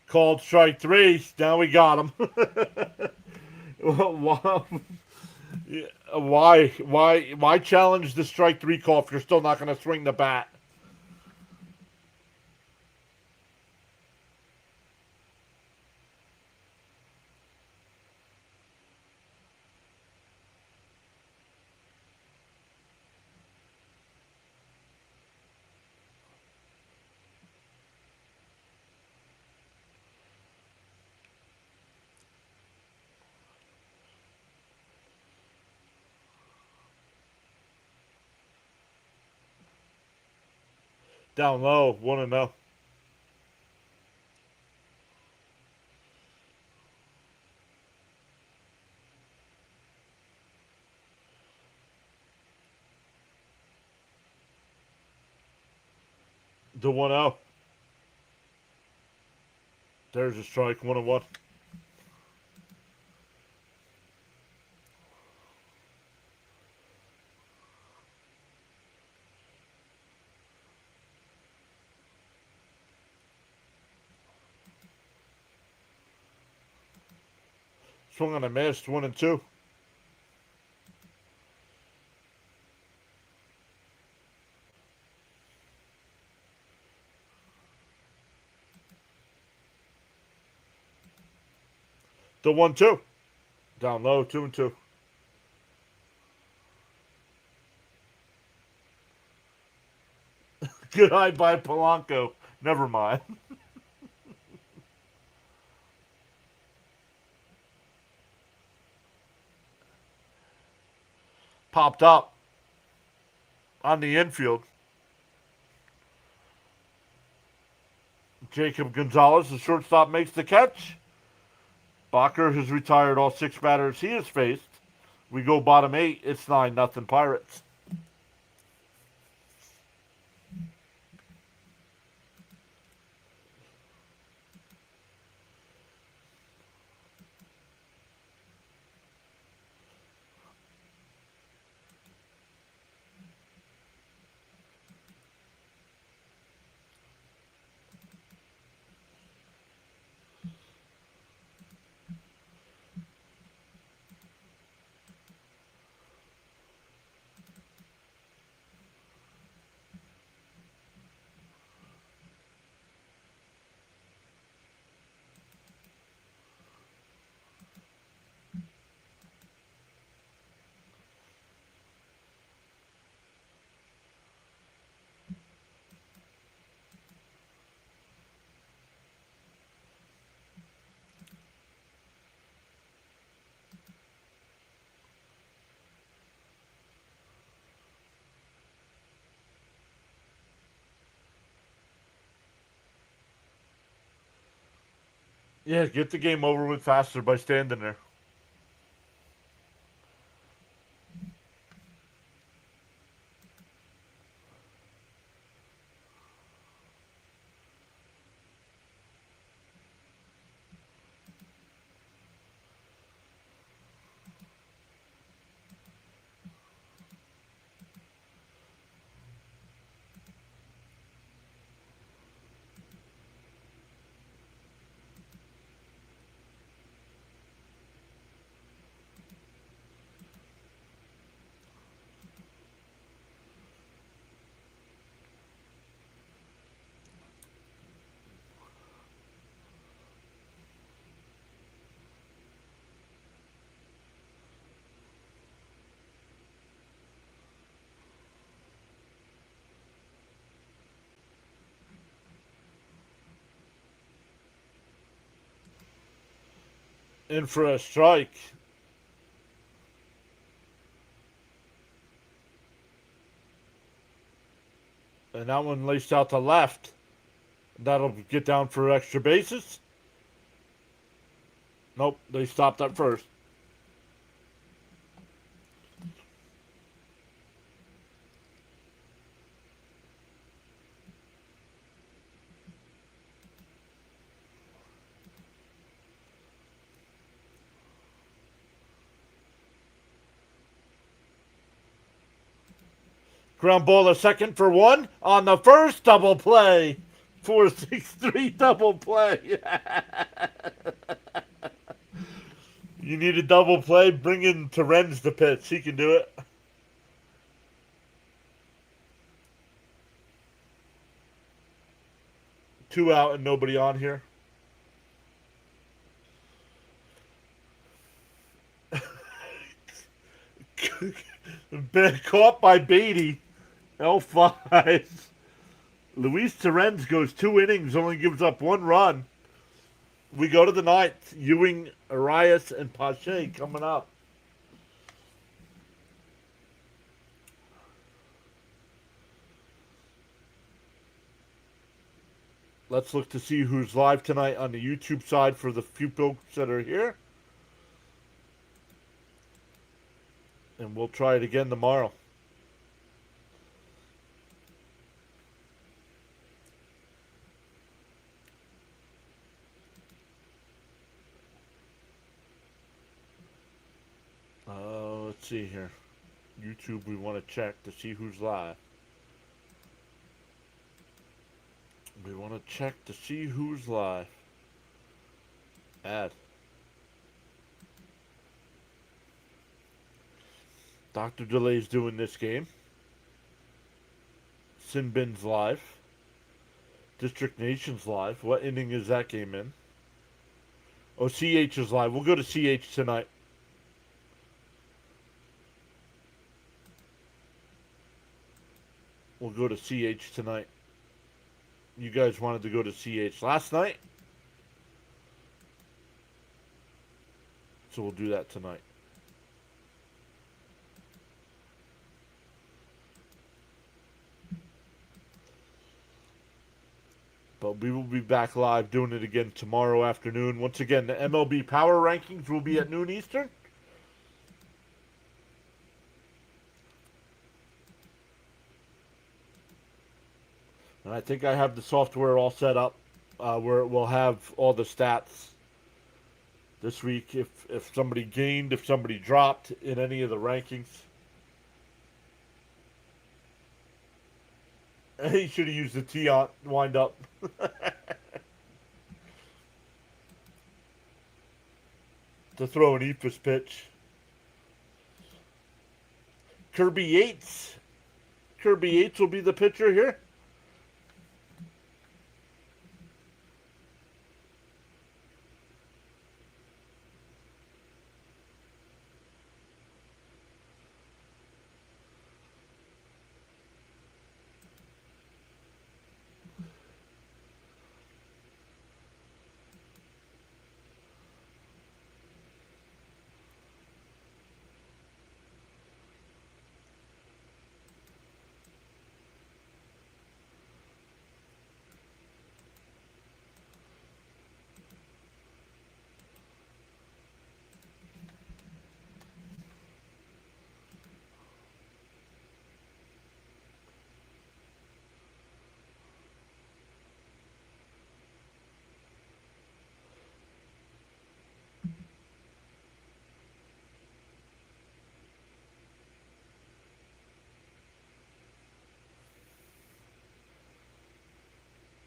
A: Called strike 3. Now we got him. Why challenge the strike 3 call if you're still not going to swing the bat? Down low, 1-0. The 1-0. There's a strike, 1-1. Swung on a miss, 1-2. The 1-2. Down low, 2-2. Good eye by Polanco. Never mind. Popped up on the infield. Jacob Gonzalez, the shortstop, makes the catch. Bacher has retired all 6 batters he has faced. We go bottom 8. It's 9-0 Pirates. Yeah, get the game over with faster by standing there. In for a strike. And that one laced out to left. That'll get down for extra bases. Nope, they stopped at first. Ground ball to second for one on the first double play. 4-6-3 double play. You need a double play? Bring in Terens to pitch. He can do it. Two out and nobody on here. Been caught by Beatty. L5. Luis Terens goes 2 innings, only gives up 1 run. We go to the ninth. Ewing, Arias, and Pache coming up. Let's look to see who's live tonight on the YouTube side for the few folks that are here. And we'll try it again tomorrow. Let's see here. YouTube, we want to check to see who's live. We want to check to see who's live. Add. Dr. Delay's doing this game. Sinbin's live. District Nation's live. What inning is that game in? Oh, CH is live. We'll go to CH tonight. We'll go to CH tonight. You guys wanted to go to CH last night. So we'll do that tonight. But we will be back live doing it again tomorrow afternoon. Once again, the MLB Power Rankings will be at noon Eastern. And I think I have the software all set up where it will have all the stats this week. If somebody gained, if somebody dropped in any of the rankings. He should have used the tee on wind up. To throw an Ephus pitch. Kirby Yates. Kirby Yates will be the pitcher here.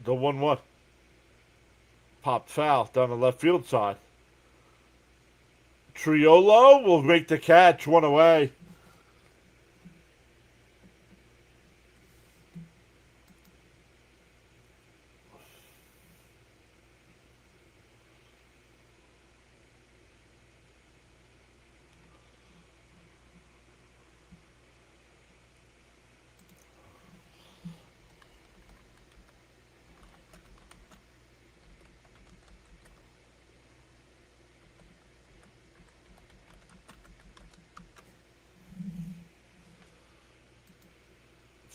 A: The 1-1. Popped foul down the left field side. Triolo will make the catch, 1 away.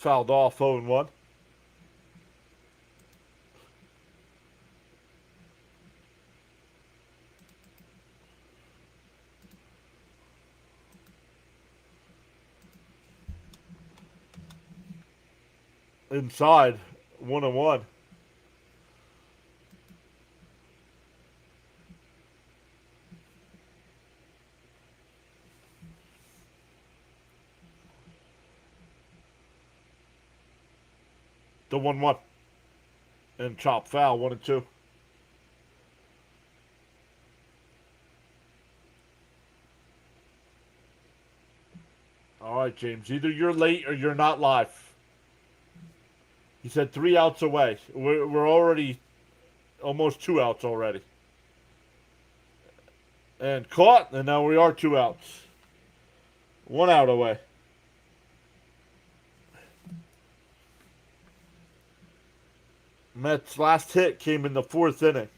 A: Fouled off 0-1. Inside 1-1. The 1-1. And chop foul 1-2. All right, James. Either you're late or you're not live. He said 3 outs away. We're already almost 2 outs already. And caught, and now we are 2 outs. 1 out away. Mets' last hit came in the 4th inning.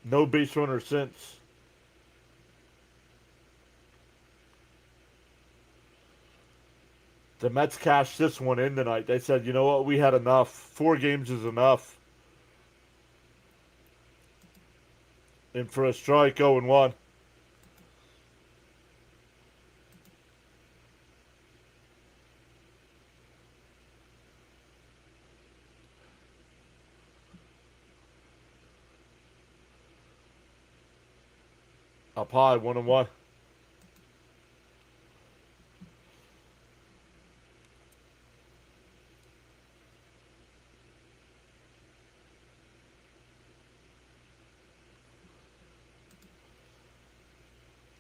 A: No base runner since. The Mets cashed this one in tonight. They said, you know what, we had enough. 4 games is enough. In for a strike, 0-1. Up high, 1-1.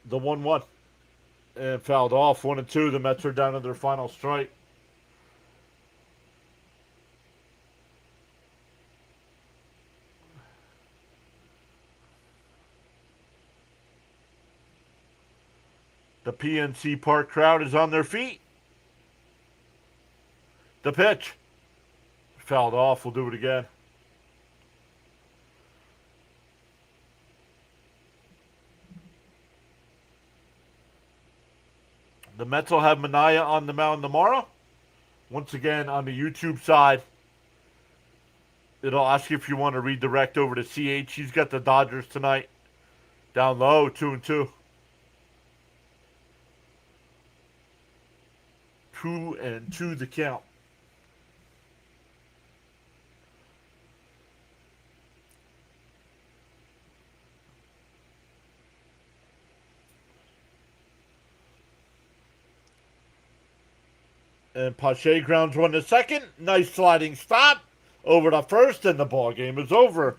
A: The 1-1. And fouled off 1-2. The Mets are down to their final strike. The PNC Park crowd is on their feet. The pitch. Fouled off. We'll do it again. The Mets will have Minaya on the mound tomorrow. Once again, on the YouTube side, it'll ask you if you want to redirect over to CH. He's got the Dodgers tonight. Down low, 2-2. 2-2 the count. And Pache grounds one to second. Nice sliding stop over to first, and the ball game is over.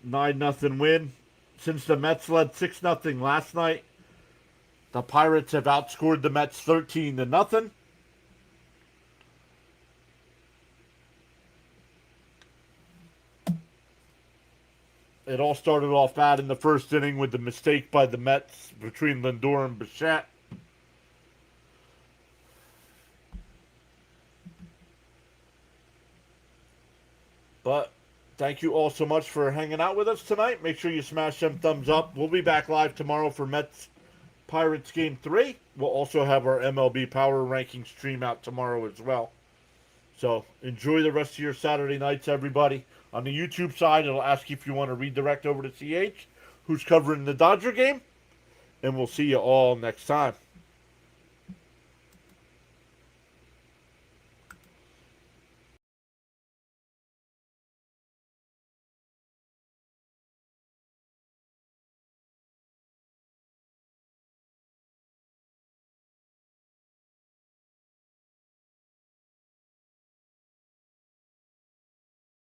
A: 9-0 win. Since the Mets led 6-0 last night, the Pirates have outscored the Mets 13-0. It all started off bad in the first inning with the mistake by the Mets between Lindor and Bichette. But thank you all so much for hanging out with us tonight. Make sure you smash them thumbs up. We'll be back live tomorrow for Mets Pirates Game 3. We'll also have our MLB Power Rankings stream out tomorrow as well. So enjoy the rest of your Saturday nights, everybody. On the YouTube side, it'll ask you if you want to redirect over to CH, who's covering the Dodger game. And we'll see you all next time.